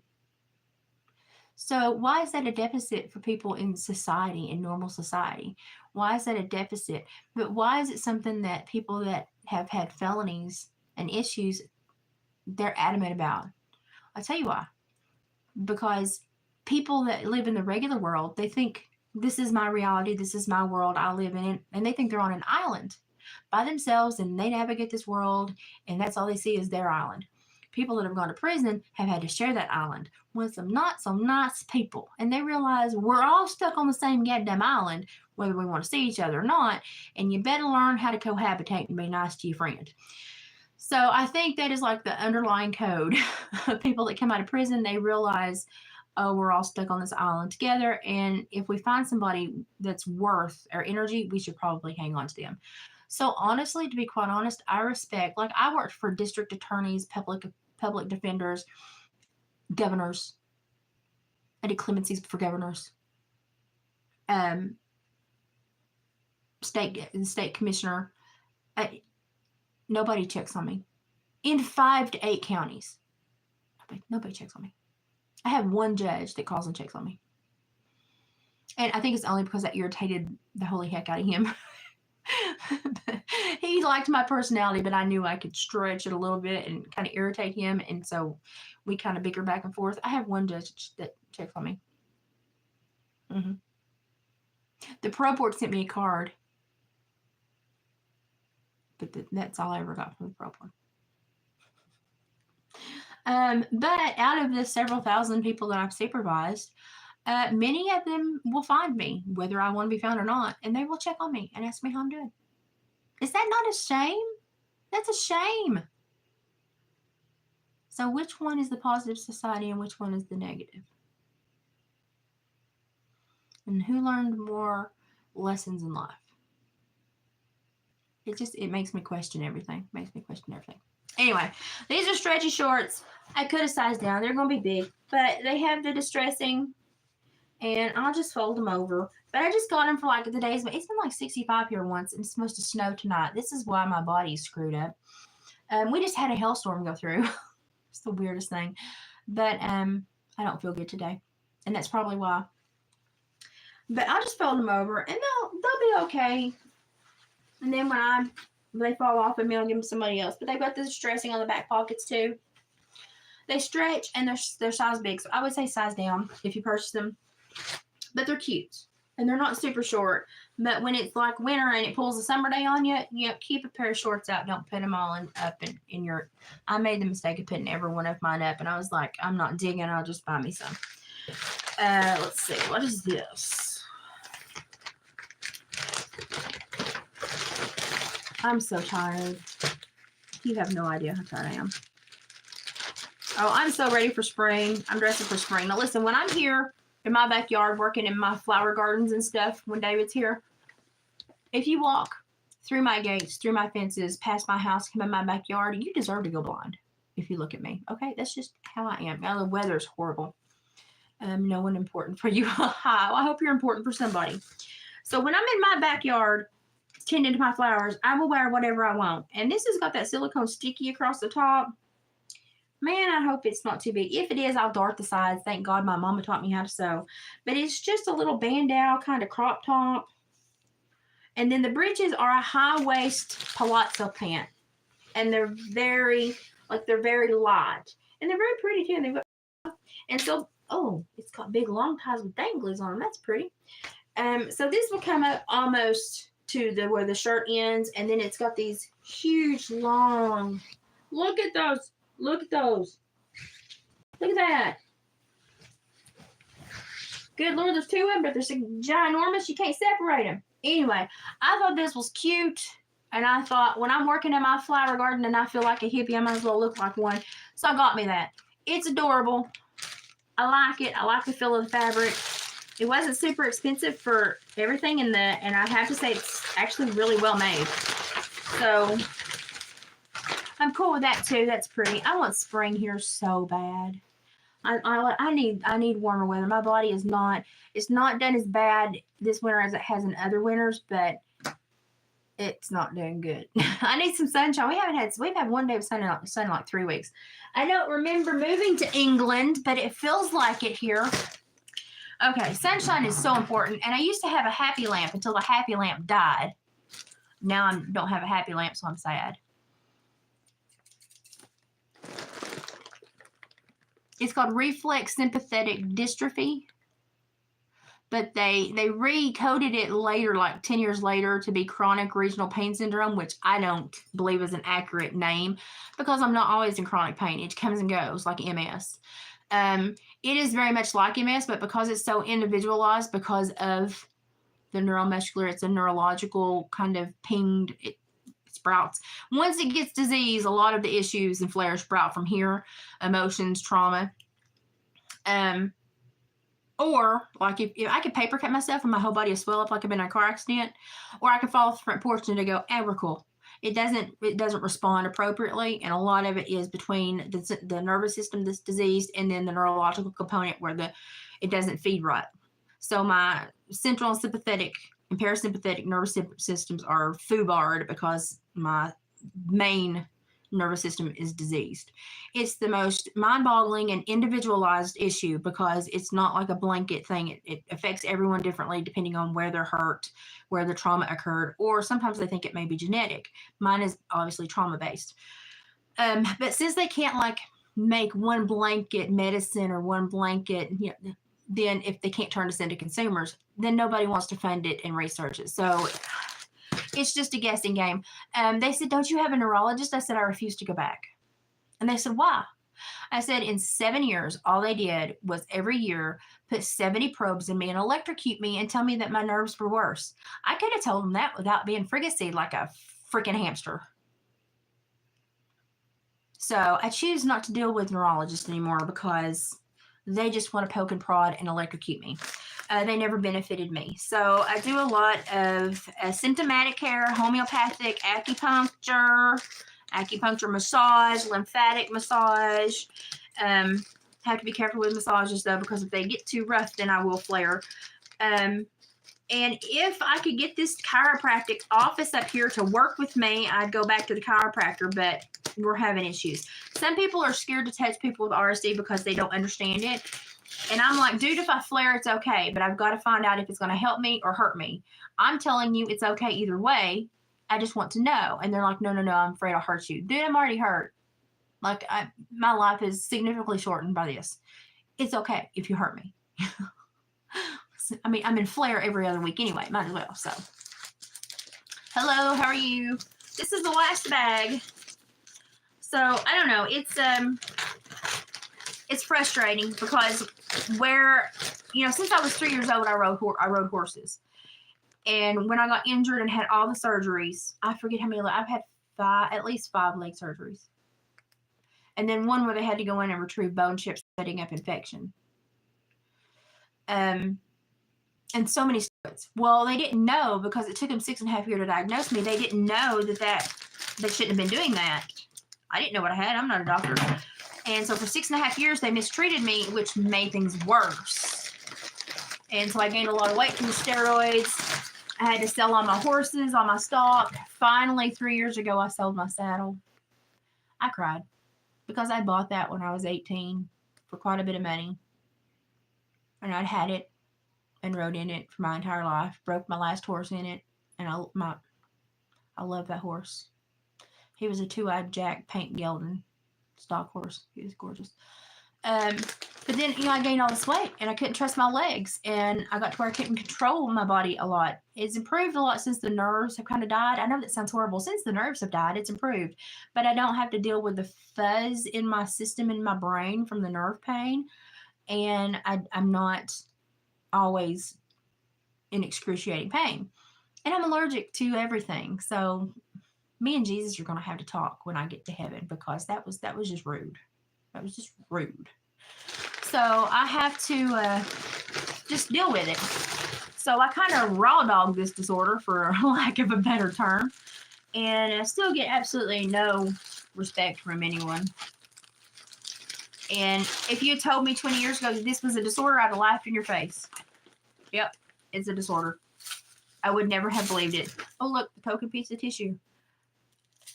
So why is that a deficit for people in society, in normal society? Why is that a deficit? But why is it something that people that have had felonies and issues, they're adamant about? I'll tell you why. Because people that live in the regular world, they think this is my reality, this is my world, I live in it, and they think they're on an island by themselves and they navigate this world and that's all they see is their island. People that have gone to prison have had to share that island with some not so nice people, and they realize we're all stuck on the same goddamn island, whether we want to see each other or not, and you better learn how to cohabitate and be nice to your friend. So I think that is like the underlying code of people that come out of prison. They realize, oh, we're all stuck on this island together, and if we find somebody that's worth our energy, we should probably hang on to them. So honestly, to be quite honest, I respect, like I worked for district attorneys, public defenders, governors. I did clemencies for governors, state commissioner. Nobody checks on me. In 5 to 8 counties, nobody checks on me. I have one judge that calls and checks on me. And I think it's only because I irritated the holy heck out of him. He liked my personality, but I knew I could stretch it a little bit and kind of irritate him. And so we kind of bicker back and forth. I have one judge that checks on me. Mm-hmm. The pro board sent me a card. But that's all I ever got from the pro board. But out of the several thousand people that I've supervised, many of them will find me, whether I want to be found or not, and they will check on me and ask me how I'm doing. Is that not a shame? That's a shame. So which one is the positive society and which one is the negative? And who learned more lessons in life? It makes me question everything. Anyway, these are stretchy shorts. I could have sized down. They're going to be big, but they have the distressing, and I'll just fold them over. But I just got them for like the days, but it's been like 65 here once, and it's supposed to snow tonight. This is why my body's screwed up. We just had a hailstorm go through. It's the weirdest thing. But I don't feel good today, and that's probably why. But I'll just fold them over, and they'll be okay. And then when they fall off, and I'll give them to somebody else. But they've got the distressing on the back pockets too. They stretch, and they're size big. So I would say size down if you purchase them. But they're cute. And they're not super short. But when it's like winter and it pulls a summer day on you, keep a pair of shorts out. Don't put them all up in your... I made the mistake of putting every one of mine up. And I was like, I'm not digging. I'll just buy me some. Let's see. What is this? I'm so tired. You have no idea how tired I am. Oh, I'm so ready for spring. I'm dressing for spring. Now listen, when I'm here in my backyard working in my flower gardens and stuff, when David's here, if you walk through my gates, through my fences, past my house, come in my backyard, you deserve to go blind if you look at me. Okay? That's just how I am. Now the weather's horrible. No one important for you. Hi. Well, I hope you're important for somebody. So when I'm in my backyard tending to my flowers, I will wear whatever I want. And this has got that silicone sticky across the top. Man, I hope it's not too big. If it is, I'll dart the sides. Thank God my mama taught me how to sew. But it's just a little bandeau kind of crop top. And then the breeches are a high-waist palazzo pant. And they're very light. And they're very pretty, too. And so, oh, it's got big long ties with danglies on them. That's pretty. So this will come up almost to where the shirt ends. And then it's got these huge, long... Look at those. Look at those. Look at that. Good Lord, there's two of them, but they're so ginormous you can't separate them. Anyway, I thought this was cute. And I thought, when I'm working in my flower garden and I feel like a hippie, I might as well look like one. So I got me that. It's adorable. I like it. I like the feel of the fabric. It wasn't super expensive for everything and I have to say it's actually really well made. So I'm cool with that too. That's pretty. I want spring here so bad. I need warmer weather. My body is not, it's not done as bad this winter as it has in other winters, but it's not doing good. I need some sunshine. We've had one day of sun in like 3 weeks. I don't remember moving to England, but it feels like it here. Okay, sunshine is so important. And I used to have a happy lamp until the happy lamp died. Now I don't have a happy lamp, so I'm sad. It's called reflex sympathetic dystrophy. But they recoded it later, like 10 years later, to be chronic regional pain syndrome, which I don't believe is an accurate name because I'm not always in chronic pain. It comes and goes like MS. It is very much like MS, but because it's so individualized because of the neuromuscular, it's a neurological kind of pinged, it sprouts. Once it gets disease, a lot of the issues and flares sprout from here, emotions, trauma. Or like if I could paper cut myself and my whole body will swell up like I've been in a car accident, or I could fall off the front porch and go, we're cool. It doesn't respond appropriately, and a lot of it is between the nervous system that's diseased and then the neurological component where it doesn't feed right. So my central and sympathetic and parasympathetic nervous systems are foobarred because my main nervous system is diseased. It's the most mind-boggling and individualized issue because it's not like a blanket thing. It affects everyone differently depending on where they're hurt, where the trauma occurred, or sometimes they think it may be genetic. Mine is obviously trauma-based. But since they can't like make one blanket medicine or one blanket, then if they can't turn us into consumers, then nobody wants to fund it and research it. So it's just a guessing game. They said, don't you have a neurologist? I said, I refuse to go back. And they said, why? I said, in 7 years, all they did was every year put 70 probes in me and electrocute me and tell me that my nerves were worse. I could have told them that without being fricasseed like a freaking hamster. So I choose not to deal with neurologists anymore because they just want to poke and prod and electrocute me. They never benefited me. So I do a lot of symptomatic care, homeopathic, acupuncture massage, lymphatic massage. Have to be careful with massages though, because if they get too rough, then I will flare. And if I could get this chiropractic office up here to work with me, I'd go back to the chiropractor, but we're having issues. Some people are scared to touch people with RSD because they don't understand it. And I'm like, dude, if I flare, it's okay, but I've got to find out if it's going to help me or hurt me. I'm telling you it's okay either way. I just want to know. And they're like, no, I'm afraid I'll hurt you. Dude, I'm already hurt. Like, my life is significantly shortened by this. It's okay if you hurt me. I mean, I'm in flare every other week anyway. Might as well. So, hello, how are you? This is the last bag. So, I don't know. It's frustrating because since I was 3 years old, I rode horses. And when I got injured and had all the surgeries, I forget how many, I've had at least 5 leg surgeries. And then one where they had to go in and retrieve bone chips, setting up infection. And so many steroids. Well, they didn't know because it took them 6.5 years to diagnose me. They didn't know that they shouldn't have been doing that. I didn't know what I had. I'm not a doctor. And so for 6.5 years, they mistreated me, which made things worse. And so I gained a lot of weight from the steroids. I had to sell all my horses, all my stock. Finally, 3 years ago, I sold my saddle. I cried because I bought that when I was 18 for quite a bit of money. And I'd had it and rode in it for my entire life. Broke my last horse in it. And I love that horse. He was a 2-eyed Jack paint gelding stock horse. He was gorgeous. But then, I gained all this weight and I couldn't trust my legs. And I got to where I couldn't control my body a lot. It's improved a lot since the nerves have kind of died. I know that sounds horrible. Since the nerves have died, it's improved. But I don't have to deal with the fuzz in my system, in my brain from the nerve pain. And I'm not always in excruciating pain. And I'm allergic to everything. So me and Jesus are going to have to talk when I get to heaven because that was just rude. That was just rude. So I have to just deal with it. So I kind of raw dog this disorder, for lack of a better term. And I still get absolutely no respect from anyone. And if you had told me 20 years ago that this was a disorder, I'd have laughed in your face. Yep, it's a disorder. I would never have believed it. Oh, look, the token piece of tissue.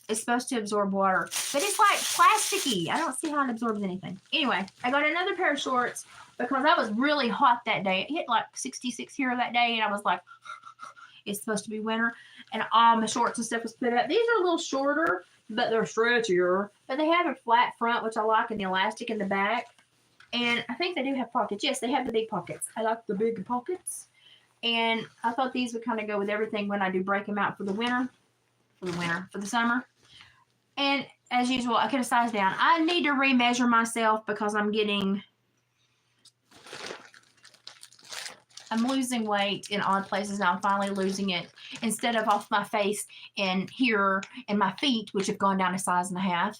It's supposed to absorb water, but it's like plasticky. I don't see how it absorbs anything. Anyway, I got another pair of shorts because I was really hot that day. It hit like 66 here that day, and I was like, it's supposed to be winter, and all my shorts and stuff was put up. These are a little shorter, but they're stretchier. But they have a flat front, which I like, and the elastic in the back. And I think they do have pockets. Yes, they have the big pockets. I like the big pockets. And I thought these would kind of go with everything when I do break them out for the winter, for the summer. And as usual, I could have sized down. I need to remeasure myself because I'm losing weight in odd places now. I'm finally losing it instead of off my face and here and my feet, which have gone down a size and a half.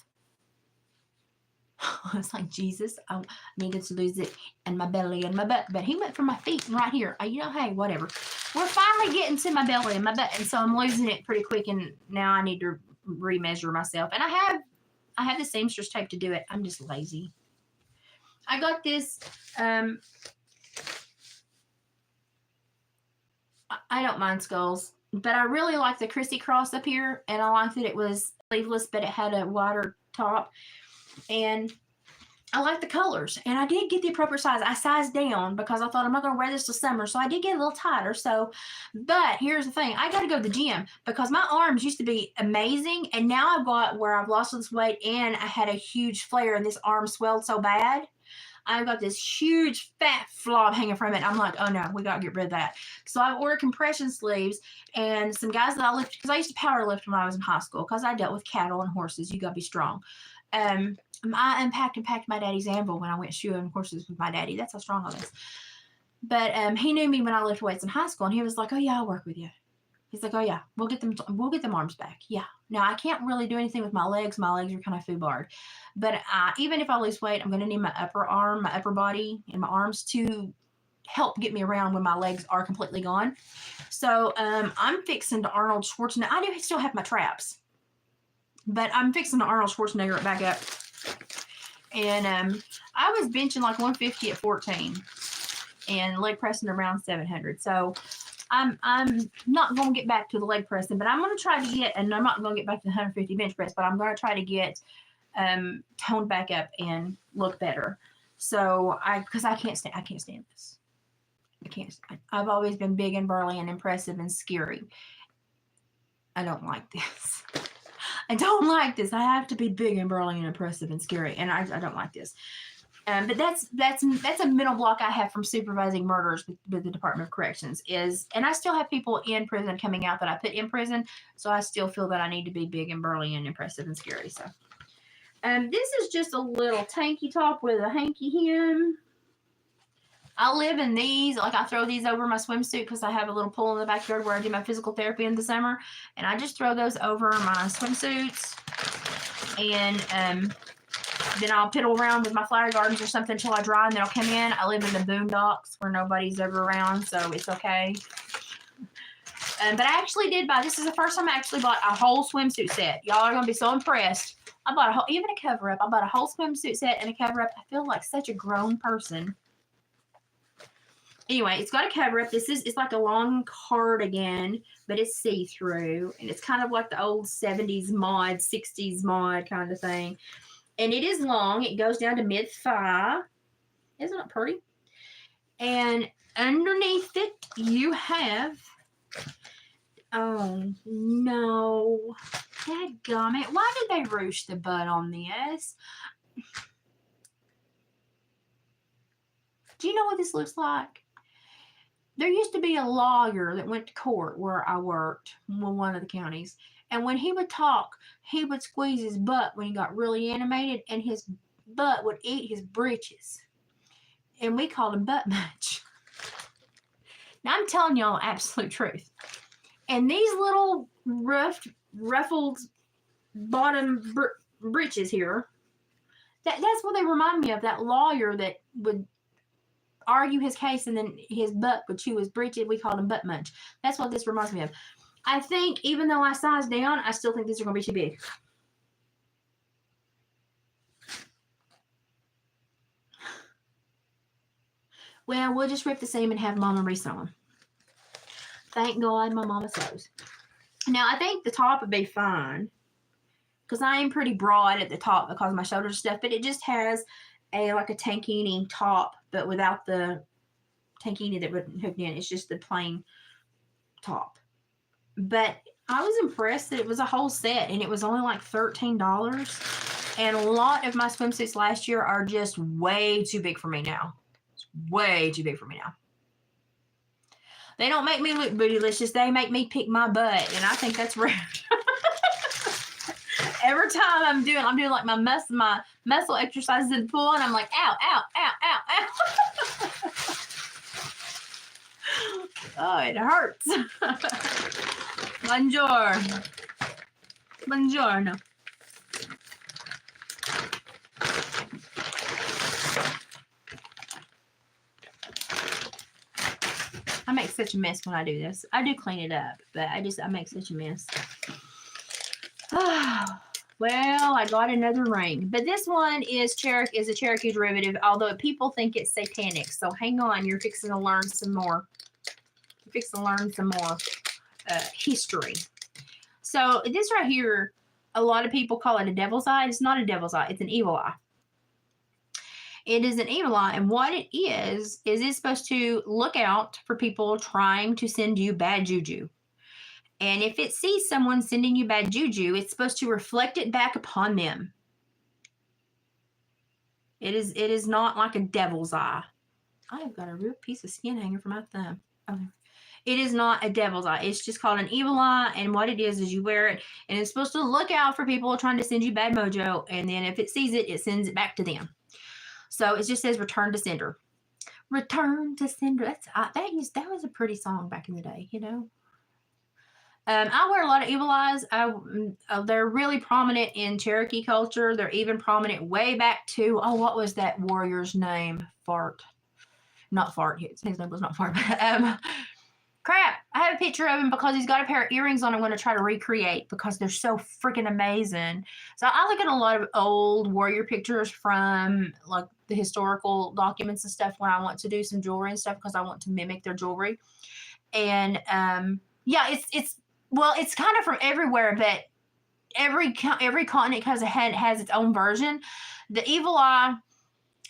It's like, Jesus, I needed to lose it in my belly and my butt. But he went for my feet and right here. Hey, whatever. We're finally getting to my belly and my butt. And so I'm losing it pretty quick. And now I need to remeasure myself. And I have the seamstress tape to do it. I'm just lazy. I got this. I don't mind skulls. But I really like the Chrissy cross up here. And I like that it was sleeveless, but it had a wider top. And I like the colors. And I did get the appropriate size. I sized down because I thought I'm not going to wear this till summer. So I did get a little tighter. But here's the thing. I got to go to the gym because my arms used to be amazing. And now I've got where I've lost this weight and I had a huge flare and this arm swelled so bad. I've got this huge fat flob hanging from it. I'm like, oh no, we got to get rid of that. So I ordered compression sleeves and some guys that I lifted, because I used to power lift when I was in high school because I dealt with cattle and horses. You got to be strong. I unpacked and packed my daddy's anvil when I went shoeing horses with my daddy. That's how strong I was. But he knew me when I lifted weights in high school, and he was like, "Oh yeah, I'll work with you." He's like, "Oh yeah, we'll get them arms back." Yeah. Now I can't really do anything with my legs. My legs are kind of foobarred. But even if I lose weight, I'm going to need my upper arm, my upper body, and my arms to help get me around when my legs are completely gone. So I'm fixing to Arnold Schwarzenegger. I do still have my traps. But I'm fixing the Arnold Schwarzenegger it back up. And I was benching like 150 at 14 and leg pressing around 700. So I'm not going to get back to the leg pressing, but I'm going to try to get, and I'm not going to get back to the 150 bench press, but I'm going to try to get toned back up and look better. So because I can't stand this. I've always been big and burly and impressive and scary. I don't like this. I don't like this. I have to be big and burly and impressive and scary, and I don't like this. But that's a mental block I have from supervising murders with the Department of Corrections and I still have people in prison coming out that I put in prison, so I still feel that I need to be big and burly and impressive and scary. So, this is just a little tanky top with a hanky hem. I live in these, like I throw these over my swimsuit because I have a little pool in the backyard where I do my physical therapy in the summer. And I just throw those over my swimsuits. And then I'll piddle around with my flower gardens or something until I dry and then I'll come in. I live in the boondocks where nobody's ever around, so it's okay. But I actually did buy, this is the first time I actually bought a whole swimsuit set. Y'all are going to be so impressed. I bought even a cover-up. I bought a whole swimsuit set and a cover-up. I feel like such a grown person. Anyway, it's got a cover up. It's like a long cardigan, but it's see-through. And it's kind of like the old 70s mod, 60s mod kind of thing. And it is long. It goes down to mid-thigh. Isn't it pretty? And underneath it, you have... Oh, no. Dadgummit. Why did they ruche the butt on this? Do you know what this looks like? There used to be a lawyer that went to court where I worked in one of the counties. And when he would talk, he would squeeze his butt when he got really animated, and his butt would eat his britches. And we called him butt munch. Now, I'm telling y'all absolute truth. And these little ruffled bottom britches here, that's what they remind me of, that lawyer that would argue his case and then his butt would chew his britches. We called him butt munch. That's what this reminds me of. I think even though I sized down, I still think these are going to be too big. Well, we'll just rip the seam and have Mama resew them. Thank God my mama sews. Now, I think the top would be fine because I am pretty broad at the top because of my shoulder stuff, but it just has like a tankini top, but without the tankini that would hook in. It's just the plain top. But I was impressed that it was a whole set and it was only like $13. And a lot of my swimsuits last year are just way too big for me now. It's way too big for me now. They don't make me look bootylicious. They make me pick my butt, and I think that's rude. Every time I'm doing like my muscle exercises in the pool, and I'm like, ow, ow, ow, ow, ow. Oh, it hurts. Buongiorno. Buongiorno. I make such a mess when I do this. I do clean it up, but I make such a mess. Well, I got another ring, but this one is a Cherokee derivative, although people think it's satanic. So hang on, you're fixing to learn some more. You're fixing to learn some more history. So this right here, a lot of people call it a devil's eye. It's not a devil's eye. It's an evil eye. It is an evil eye, and what it is it's supposed to look out for people trying to send you bad juju. And if it sees someone sending you bad juju, it's supposed to reflect it back upon them. It is not like a devil's eye. I've got a real piece of skin hanging from my thumb. Okay. It is not a devil's eye. It's just called an evil eye, and what it is you wear it, and it's supposed to look out for people trying to send you bad mojo, and then if it sees it, it sends it back to them. So it just says return to sender. Return to sender. That was a pretty song back in the day, you know. I wear a lot of evil eyes. They're really prominent in Cherokee culture. They're even prominent way back to, what was that warrior's name? Not Fart. His name was not Fart. Crap. I have a picture of him because he's got a pair of earrings on I'm going to try to recreate because they're so freaking amazing. So I look at a lot of old warrior pictures from like the historical documents and stuff when I want to do some jewelry and stuff because I want to mimic their jewelry. And it's kind of from everywhere, but every continent has its own version. The evil eye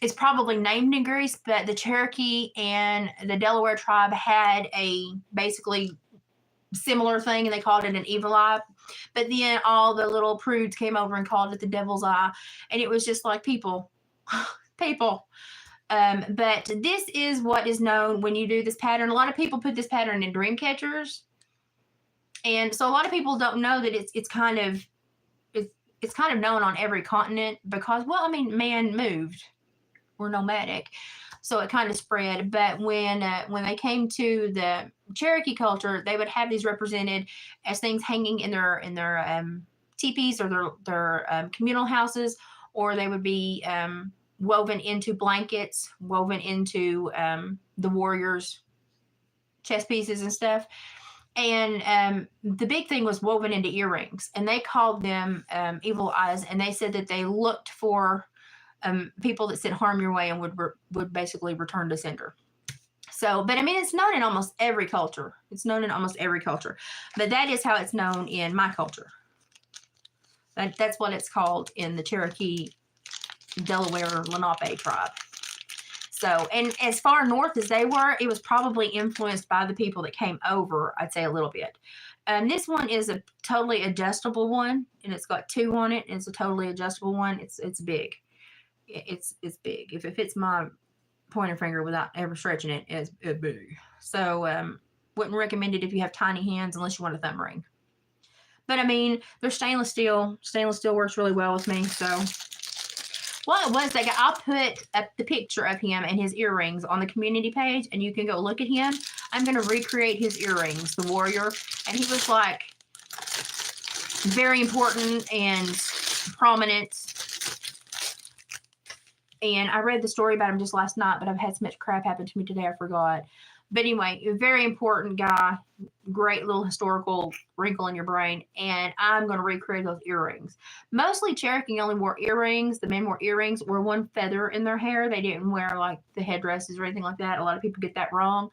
is probably named in Greece, but the Cherokee and the Delaware tribe had a basically similar thing, and they called it an evil eye. But then all the little prudes came over and called it the devil's eye, and it was just like people. But this is what is known when you do this pattern. A lot of people put this pattern in dream catchers, and so a lot of people don't know that it's kind of known on every continent because man moved. We're nomadic, so it kind of spread. But when they came to the Cherokee culture, they would have these represented as things hanging in their teepees or their communal houses, or they would be woven into blankets, woven into the warriors' chest pieces and stuff. And the big thing was woven into earrings, and they called them evil eyes, and they said that they looked for people that sent harm your way and would basically return to sender. So, but it's known in almost every culture. It's known in almost every culture, but that is how it's known in my culture. That's what it's called in the Cherokee, Delaware, Lenape tribe. So, and as far north as they were, it was probably influenced by the people that came over, I'd say a little bit. This one is a totally adjustable one, and it's got two on it, and it's a totally adjustable one. It's big. It's big. If it fits my pointer finger without ever stretching it, it's big. So, wouldn't recommend it if you have tiny hands unless you want a thumb ring. But they're stainless steel. Stainless steel works really well with me. So, what it was, I'll put up the picture of him and his earrings on the community page, and you can go look at him. I'm going to recreate his earrings, the warrior. And he was like very important and prominent. And I read the story about him just last night, but I've had so much crap happen to me today, I forgot. But anyway, a very important guy, great little historical wrinkle in your brain. And I'm going to recreate those earrings. Mostly Cherokee only wore earrings. The men wore earrings, wore one feather in their hair. They didn't wear like the headdresses or anything like that. A lot of people get that wrong.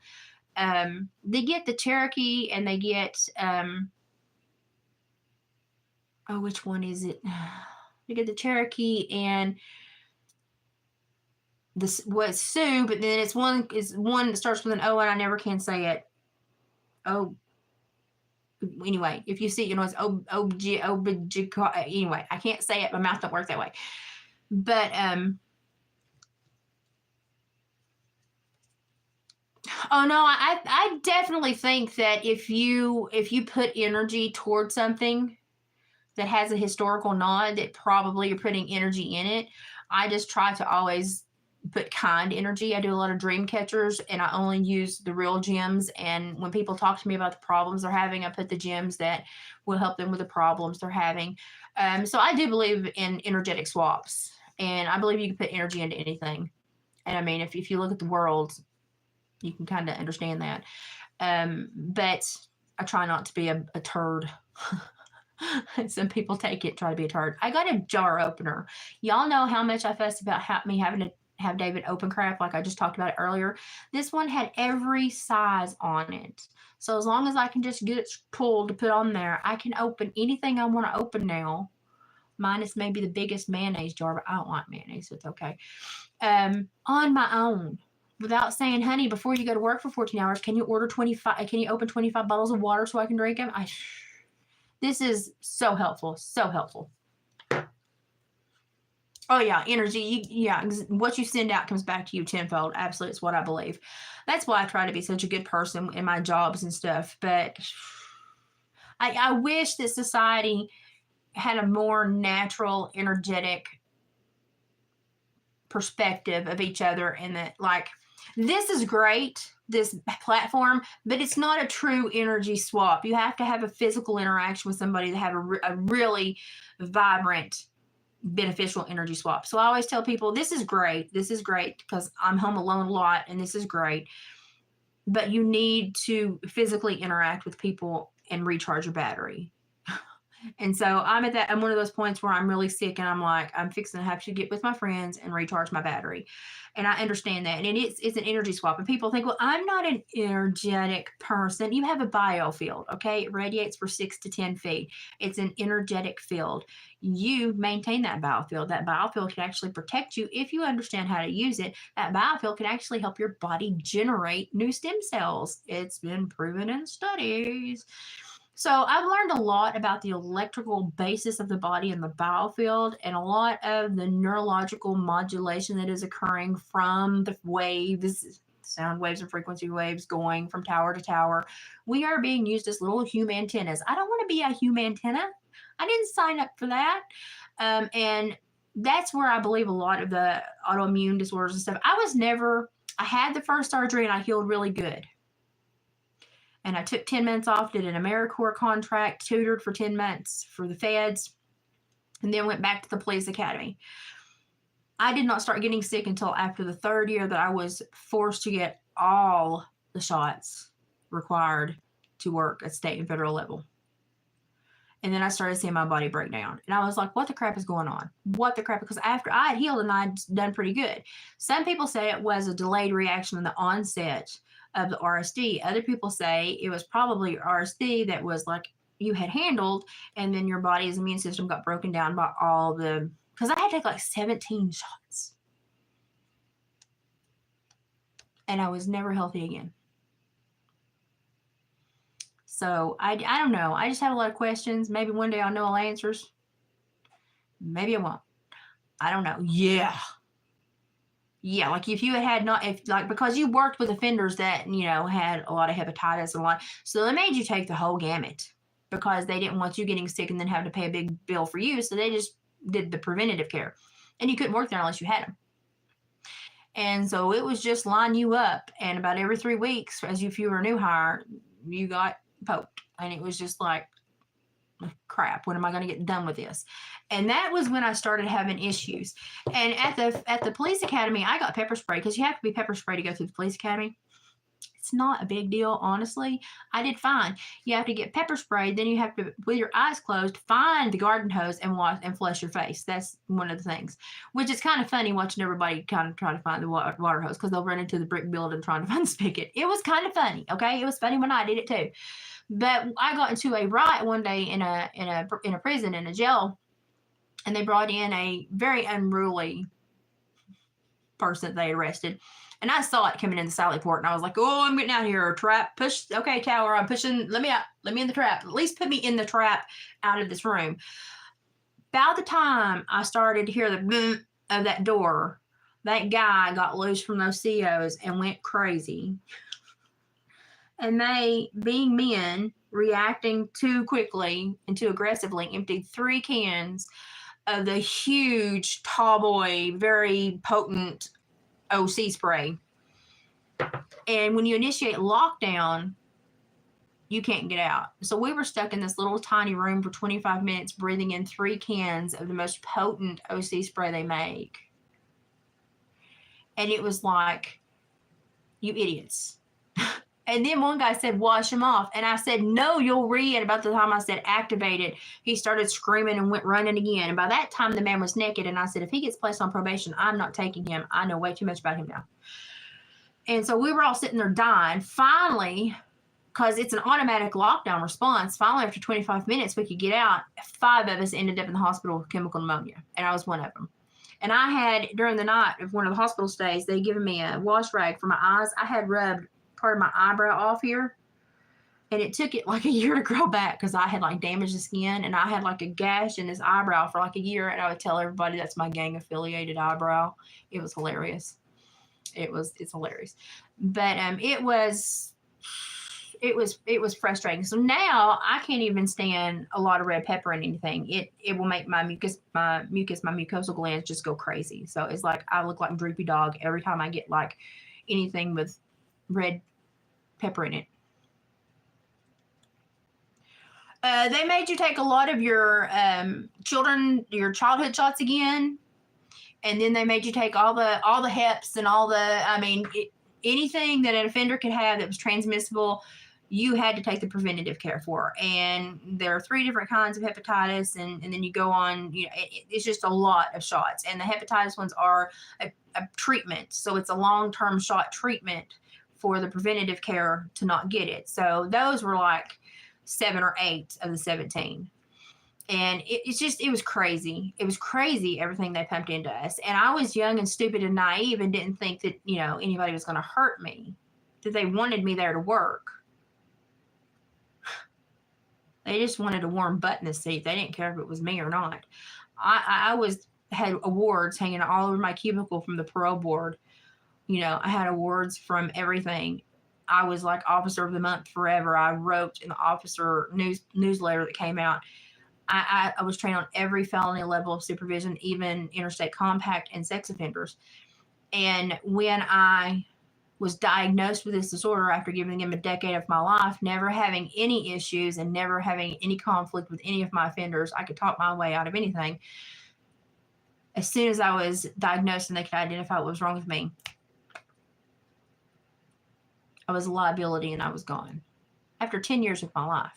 They get the Cherokee and they get, which one is it? They get the Cherokee and this was Sioux, but then it's one that starts with an O and I never can say it. Oh, anyway, if you see it, you know it's anyway, I can't say it. My mouth don't work that way. But oh no, I definitely think that if you put energy towards something that has a historical nod, that probably you're putting energy in it. I just try to always put kind energy. I do a lot of dream catchers and I only use the real gems. And when people talk to me about the problems they're having, I put the gems that will help them with the problems they're having. So I do believe in energetic swaps, and I believe you can put energy into anything. And I mean, if you look at the world, you can kind of understand that. But I try not to be a turd. Some people take it, try to be a turd. I got a jar opener. Y'all know how much I fussed about me having to have David open crap like I just talked about it earlier. This one had every size on it. So as long as I can just get it pulled to put on there, I can open anything I want to open now. Minus maybe the biggest mayonnaise jar, but I don't like mayonnaise, so it's okay. On my own. Without saying, honey, before you go to work for 14 hours, can you order 25, can you open 25 bottles of water so I can drink them? This is so helpful, so helpful. Oh yeah, energy. What you send out comes back to you tenfold. Absolutely, it's what I believe. That's why I try to be such a good person in my jobs and stuff. But I wish that society had a more natural, energetic perspective of each other, and that like this is great, this platform, but it's not a true energy swap. You have to have a physical interaction with somebody to have a really vibrant, beneficial energy swap. So I always tell people, this is great because I'm home alone a lot, and this is great, but you need to physically interact with people and recharge your battery. And so I'm one of those points where I'm really sick and I'm like, I'm fixing to have to get with my friends and recharge my battery. And I understand that. And it's an energy swap. And people think, well, I'm not an energetic person. You have a biofield, okay? It radiates for 6 to 10 feet. It's an energetic field. You maintain that biofield. That biofield can actually protect you if you understand how to use it. That biofield can actually help your body generate new stem cells. It's been proven in studies. So I've learned a lot about the electrical basis of the body and the biofield, and a lot of the neurological modulation that is occurring from the waves, sound waves and frequency waves going from tower to tower. We are being used as little human antennas. I don't want to be a human antenna. I didn't sign up for that. And that's where I believe a lot of the autoimmune disorders and stuff. I had the first surgery and I healed really good. And I took 10 months off, did an AmeriCorps contract, tutored for 10 months for the feds, and then went back to the police academy. I did not start getting sick until after the third year that I was forced to get all the shots required to work at state and federal level. And then I started seeing my body break down. And I was like, what the crap is going on? What the crap? Because after I had healed and I'd done pretty good. Some people say it was a delayed reaction in the onset of the RSD. Other people say it was probably RSD that was like you had handled, and then your body's immune system got broken down by all the, because I had to take like 17 shots. And I was never healthy again. So I don't know. I just have a lot of questions. Maybe one day I'll know all answers. Maybe I won't. I don't know. Yeah, like if you because you worked with offenders that, had a lot of hepatitis and a lot, so they made you take the whole gamut because they didn't want you getting sick and then having to pay a big bill for you. So they just did the preventative care, and you couldn't work there unless you had them. And so it was just line you up, and about every 3 weeks, if you were a new hire, you got poked, and it was just like, crap, when am I going to get done with this? And that was when I started having issues. And at the police academy, I got pepper spray, because you have to be pepper spray to go through the police academy. It's It's not a big deal, honestly. I did fine. You have to get pepper sprayed, then you have to, with your eyes closed, find the garden hose and wash and flush your face. That's one of the things, which is kind of funny watching everybody kind of try to find the water hose because they'll run into the brick building trying to find the spigot. It was kind of funny, okay? It was funny when I did it too. But I got into a riot one day in a prison, in a jail, and they brought in a very unruly person that they arrested. And I saw it coming in the Sally Port, and I was like, oh, I'm getting out of here. Trap, push. Okay, tower, I'm pushing. Let me out. Let me in the trap. At least put me in the trap out of this room. About the time I started to hear the boom of that door, that guy got loose from those COs and went crazy. And they, being men, reacting too quickly and too aggressively, emptied 3 cans of the huge, tall boy, very potent OC spray. And when you initiate lockdown, you can't get out. So we were stuck in this little tiny room for 25 minutes, breathing in 3 cans of the most potent OC spray they make. And it was like, you idiots. And then one guy said, wash him off. And I said, no, you'll read. And about the time I said activate it, he started screaming and went running again. And by that time, the man was naked. And I said, if he gets placed on probation, I'm not taking him. I know way too much about him now. And so we were all sitting there dying. Finally, because it's an automatic lockdown response, finally, after 25 minutes, we could get out. 5 of us ended up in the hospital with chemical pneumonia. And I was one of them. And I had, during the night of one of the hospital stays, they given me a wash rag for my eyes. I had rubbed part of my eyebrow off here, and it took it like a year to grow back because I had like damaged the skin, and I had like a gash in this eyebrow for like a year, and I would tell everybody that's my gang affiliated eyebrow. It was hilarious. It's hilarious. But it was frustrating. So now I can't even stand a lot of red pepper in anything. It will make my mucosal glands just go crazy. So it's like I look like a droopy dog every time I get like anything with red pepper in it. They made you take a lot of your childhood shots again, and then they made you take all the HEPs and all the anything that an offender could have that was transmissible. You had to take the preventative care for. And there are 3 different kinds of hepatitis, and then you go on, it's just a lot of shots. And the hepatitis ones are a treatment. So it's a long-term shot treatment for the preventative care to not get it. So those were like 7 or 8 of the 17. And it was crazy. It was crazy, everything they pumped into us. And I was young and stupid and naive and didn't think that, anybody was going to hurt me, that they wanted me there to work. They just wanted a warm butt in the seat. They didn't care if it was me or not. I had awards hanging all over my cubicle from the parole board. I had awards from everything. I was like officer of the month forever. I wrote in the officer newsletter that came out. I was trained on every felony level of supervision, even interstate compact and sex offenders. And when I was diagnosed with this disorder after giving him a decade of my life, never having any issues and never having any conflict with any of my offenders, I could talk my way out of anything. As soon as I was diagnosed and they could identify what was wrong with me, I was a liability and I was gone. After 10 years of my life.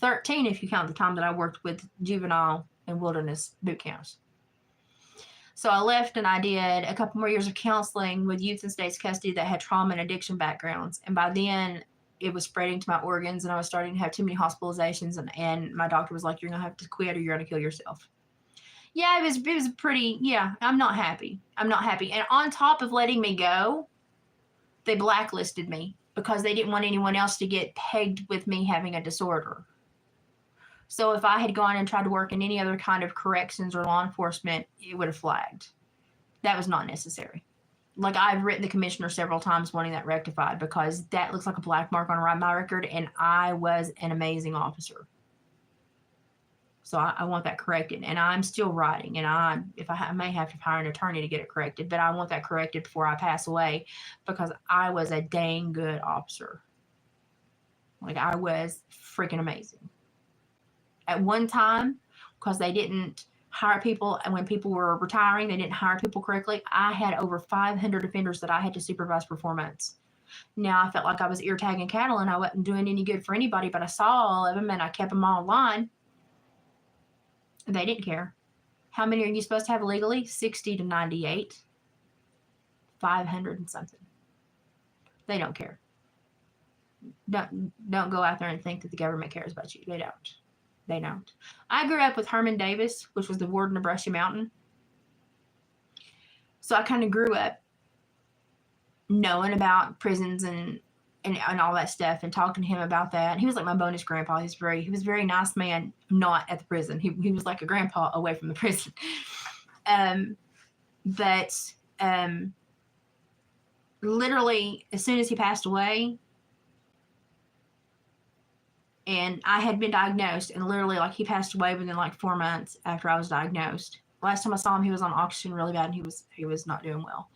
13 if you count the time that I worked with juvenile and wilderness boot camps. So I left and I did a couple more years of counseling with youth in state's custody that had trauma and addiction backgrounds. And by then it was spreading to my organs and I was starting to have too many hospitalizations, and my doctor was like, you're going to have to quit or you're going to kill yourself. Yeah, it was pretty, I'm not happy. I'm not happy. And on top of letting me go, they blacklisted me because they didn't want anyone else to get pegged with me having a disorder. So if I had gone and tried to work in any other kind of corrections or law enforcement, it would have flagged. That was not necessary. Like, I've written the commissioner several times wanting that rectified because that looks like a black mark on my record, and I was an amazing officer. So I want that corrected, and I'm still writing, and I may have to hire an attorney to get it corrected, but I want that corrected before I pass away because I was a dang good officer. Like, I was freaking amazing. At one time, because they didn't hire people, and when people were retiring, they didn't hire people correctly, I had over 500 offenders that I had to supervise for 4 months. Now, I felt like I was ear tagging cattle and I wasn't doing any good for anybody, but I saw all of them and I kept them all in line. They didn't care. How many are you supposed to have legally? 60 to 98. 500 and something. They don't care. Don't go out there and think that the government cares about you. They don't. They don't. I grew up with Herman Davis, which was the warden of Brushy Mountain. So I kind of grew up knowing about prisons and all that stuff and talking to him about that. And he was like my bonus grandpa. He was a very nice man, not at the prison. He was like a grandpa away from the prison. But literally, as soon as he passed away, and I had been diagnosed, and literally, like, he passed away within like 4 months after I was diagnosed. Last time I saw him, he was on oxygen really bad, and he was not doing well.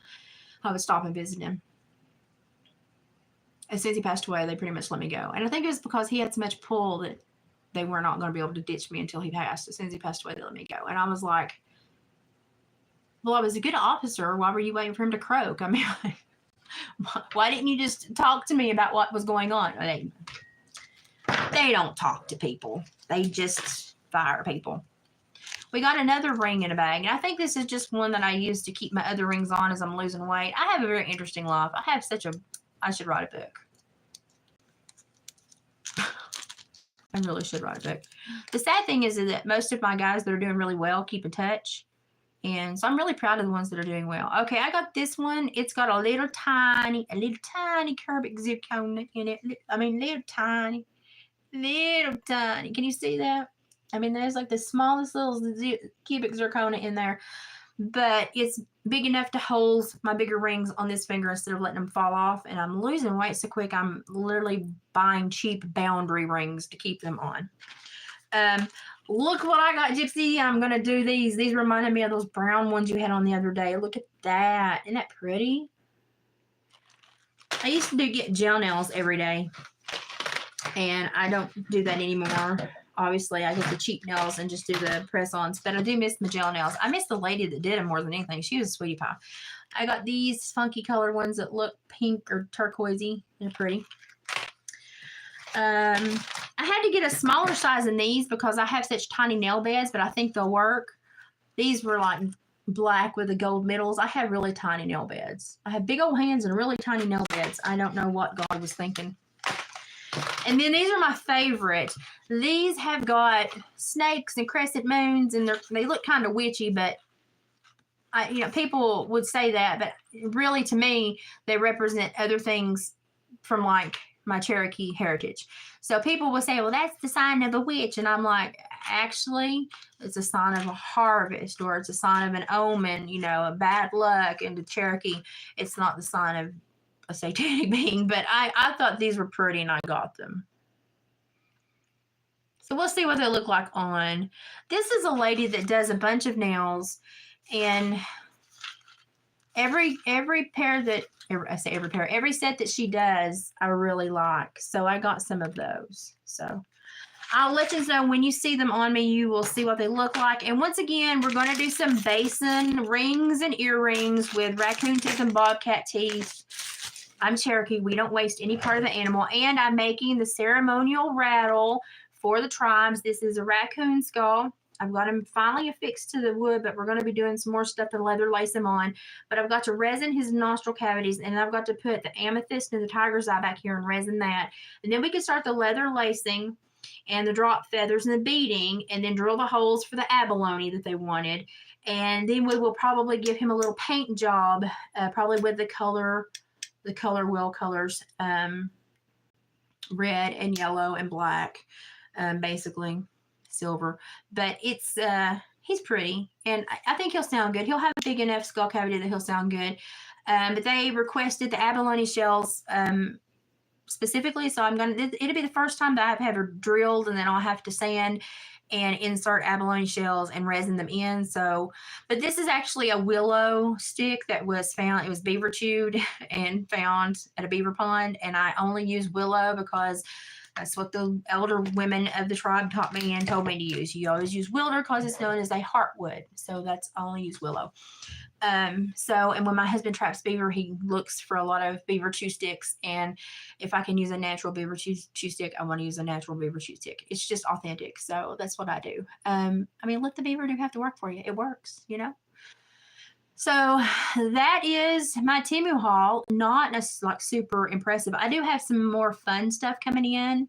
I would stop and visit him. As soon as he passed away, they pretty much let me go. And I think it was because he had so much pull that they were not going to be able to ditch me until he passed. As soon as he passed away, they let me go. And I was like, well, I was a good officer. Why were you waiting for him to croak? I mean, why didn't you just talk to me about what was going on? They don't talk to people. They just fire people. We got another ring in a bag. And I think this is just one that I use to keep my other rings on as I'm losing weight. I have a very interesting life. I should write a book. I really should write a book. The sad thing is that most of my guys that are doing really well keep in touch. And so I'm really proud of the ones that are doing well. Okay, I got this one. It's got a little tiny cubic zirconia in it. I mean, little tiny. Can you see that? I mean, there's like the smallest little cubic zirconia in there, but it's big enough to hold my bigger rings on this finger instead of letting them fall off. And I'm losing weight so quick, I'm literally buying cheap boundary rings to keep them on. Look what I got, Gypsy. I'm going to do these. These reminded me of those brown ones you had on the other day. Look at that. Isn't that pretty? I used to get gel nails every day, and I don't do that anymore. Obviously, I get the cheap nails and just do the press-ons, but I do miss my gel nails. I miss the lady that did them more than anything. She was a sweetie pie. I got these funky colored ones that look pink or turquoisey. They're pretty. I had to get a smaller size than these because I have such tiny nail beds, but I think they'll work. These were like black with the gold middles. I have really tiny nail beds. I have big old hands and really tiny nail beds. I don't know what God was thinking. And then these are my favorite. These have got snakes and crescent moons, and they look kind of witchy, but people would say that, but really to me, they represent other things from like my Cherokee heritage. So people will say, well, that's the sign of a witch. And I'm like, actually, it's a sign of a harvest, or it's a sign of an omen, a bad luck. And the Cherokee, it's not the sign of a satanic being, but I thought these were pretty and I got them. So we'll see what they look like on. This is a lady that does a bunch of nails, and every set that she does, I really like. So I got some of those. So I'll let you know when you see them on me, you will see what they look like. And once again, we're going to do some basin rings and earrings with raccoon teeth and bobcat teeth. I'm Cherokee. We don't waste any part of the animal. And I'm making the ceremonial rattle for the tribes. This is a raccoon skull. I've got him finally affixed to the wood, but we're going to be doing some more stuff to leather lace him on. But I've got to resin his nostril cavities, and I've got to put the amethyst and the tiger's eye back here and resin that. And then we can start the leather lacing and the drop feathers and the beading, and then drill the holes for the abalone that they wanted. And then we will probably give him a little paint job, probably with the color wheel colors, red and yellow and black, basically silver. But it's he's pretty, and I think he'll sound good. He'll have a big enough skull cavity that he'll sound good. But they requested the abalone shells specifically, so it'll be the first time that I've ever drilled, and then I'll have to sand and insert abalone shells and resin them in. So, but this is actually a willow stick that was found. It was beaver chewed and found at a beaver pond, and I only use willow because that's what the elder women of the tribe taught me and told me to use. You always use willow because it's known as a heartwood. So I only use willow. And when my husband traps beaver, he looks for a lot of beaver chew sticks. And if I can use a natural beaver chew stick, I want to use a natural beaver chew stick. It's just authentic. So that's what I do. I mean, let the beaver do have to work for you. It works, you know? So that is my Temu haul. Not like super impressive. I do have some more fun stuff coming in.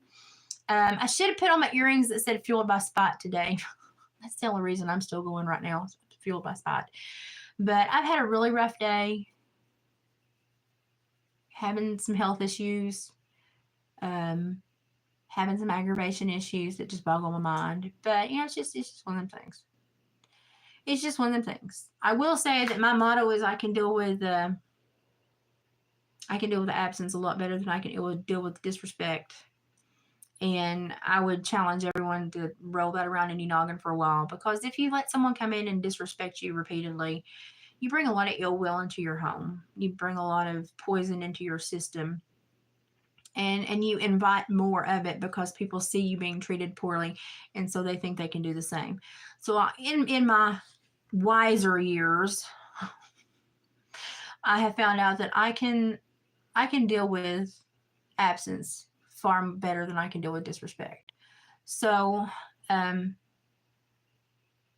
I should have put on my earrings that said fueled by spot today. That's the only reason I'm still going right now. Fueled by spot. But I've had a really rough day, having some health issues, having some aggravation issues that just boggle my mind. But you know, it's just one of them things. It's just one of them things. I will say that my motto is I can deal with the absence a lot better than I can deal with disrespect. And I would challenge everyone to roll that around in your noggin for a while, because if you let someone come in and disrespect you repeatedly, you bring a lot of ill will into your home. You bring a lot of poison into your system. And you invite more of it because people see you being treated poorly, and so they think they can do the same. So in my wiser years, I have found out that I can deal with absence far better than I can deal with disrespect. So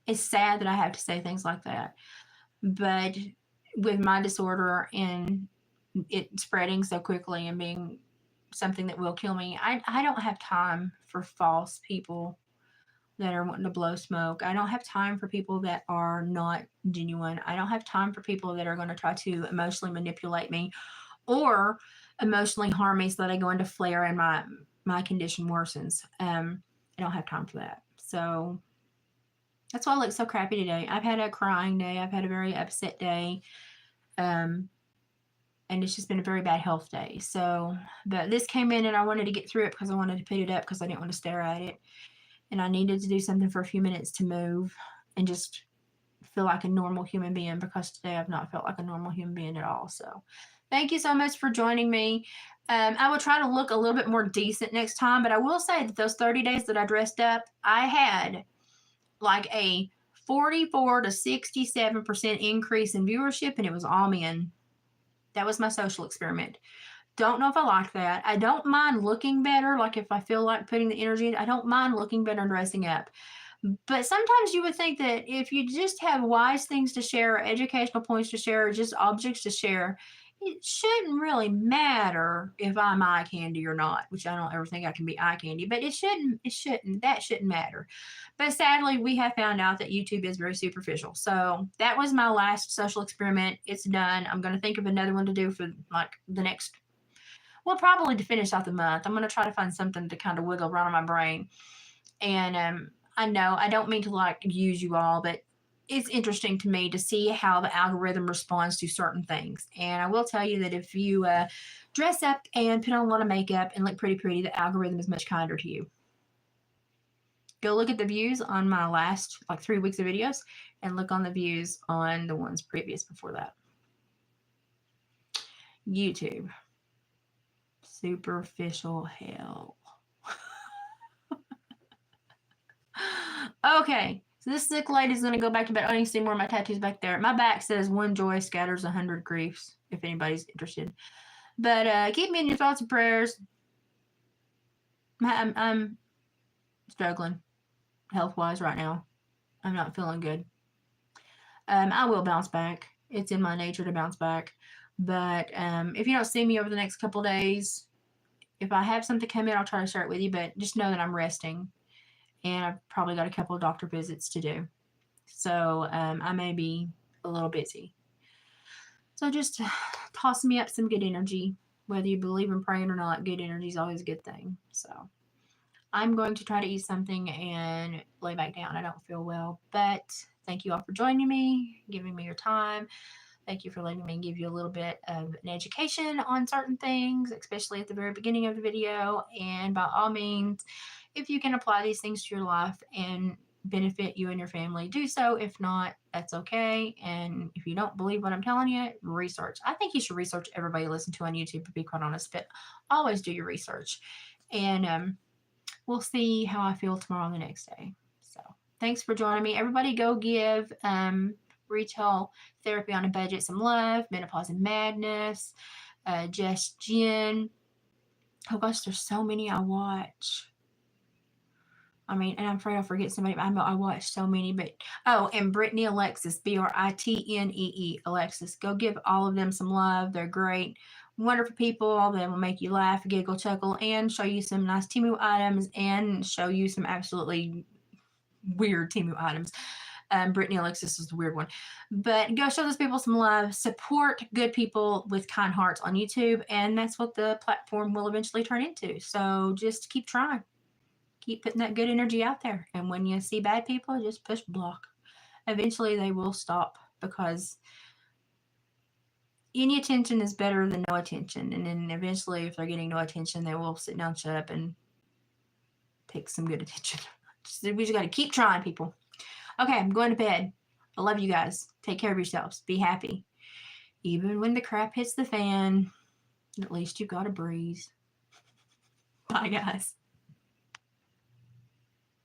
it's sad that I have to say things like that, but with my disorder and it spreading so quickly and being something that will kill me, I don't have time for false people that are wanting to blow smoke. I don't have time for people that are not genuine. I don't have time for people that are going to try to emotionally manipulate me or emotionally harm me so that I go into flare and my condition worsens. I don't have time for that. So that's why I look so crappy today. I've had a crying day. I've had a very upset day. And it's just been a very bad health day. So, but this came in and I wanted to get through it because I wanted to put it up because I didn't want to stare at it. And I needed to do something for a few minutes to move and just feel like a normal human being, because today I've not felt like a normal human being at all. So thank you so much for joining me. I will try to look a little bit more decent next time, but I will say that those 30 days that I dressed up, I had like a 44 to 67% increase in viewership, and it was all men. That was my social experiment. Don't know if I like that. I don't mind looking better. Like if I feel like putting the energy in, I don't mind looking better and dressing up. But sometimes you would think that if you just have wise things to share, or educational points to share, or just objects to share, it shouldn't really matter if I'm eye candy or not, which I don't ever think I can be eye candy, but that shouldn't matter. But sadly, we have found out that YouTube is very superficial. So that was my last social experiment. It's done. I'm going to think of another one to do for like the next, well, probably to finish out the month. I'm going to try to find something to kind of wiggle around in my brain. And I know I don't mean to like use you all, but it's interesting to me to see how the algorithm responds to certain things. And I will tell you that if you dress up and put on a lot of makeup and look pretty, the algorithm is much kinder to you. Go look at the views on my last like 3 weeks of videos and look on the views on the ones previous before that. YouTube. Superficial hell. Okay, so this sick lady's going to go back to bed. I don't even see more of my tattoos back there. My back says one joy scatters 100 griefs, if anybody's interested. But keep me in your thoughts and prayers. I'm struggling health-wise right now. I'm not feeling good. I will bounce back. It's in my nature to bounce back. But if you don't see me over the next couple days, if I have something come in, I'll try to share it with you. But just know that I'm resting. And I've probably got a couple of doctor visits to do. So I may be a little busy. So just toss me up some good energy. Whether you believe in praying or not, good energy is always a good thing. So I'm going to try to eat something and lay back down. I don't feel well. But thank you all for joining me, giving me your time. Thank you for letting me give you a little bit of an education on certain things, especially at the very beginning of the video. And by all means, if you can apply these things to your life and benefit you and your family, do so. If not, that's okay. And if you don't believe what I'm telling you, research. I think you should research everybody you listen to on YouTube, to be quite honest, but always do your research. And we'll see how I feel tomorrow and the next day. So thanks for joining me. Everybody go give Retail Therapy on a Budget, Some Love, Menopause and Madness, Just Jen. Oh gosh, there's so many I watch. I mean, and I'm afraid I'll forget somebody. I watched so many, but and Brittany Alexis, Britnee, Alexis. Go give all of them some love. They're great, wonderful people. All of them will make you laugh, giggle, chuckle, and show you some nice Temu items, and show you some absolutely weird Temu items. Brittany Alexis is the weird one, but go show those people some love. Support good people with kind hearts on YouTube, and that's what the platform will eventually turn into. So just keep trying. Keep putting that good energy out there. And when you see bad people, just push block. Eventually they will stop, because any attention is better than no attention. And then eventually, if they're getting no attention, they will sit down, shut up, and take some good attention. We just got to keep trying, people. Okay, I'm going to bed. I love you guys. Take care of yourselves. Be happy. Even when the crap hits the fan, at least you got a breeze. Bye, guys.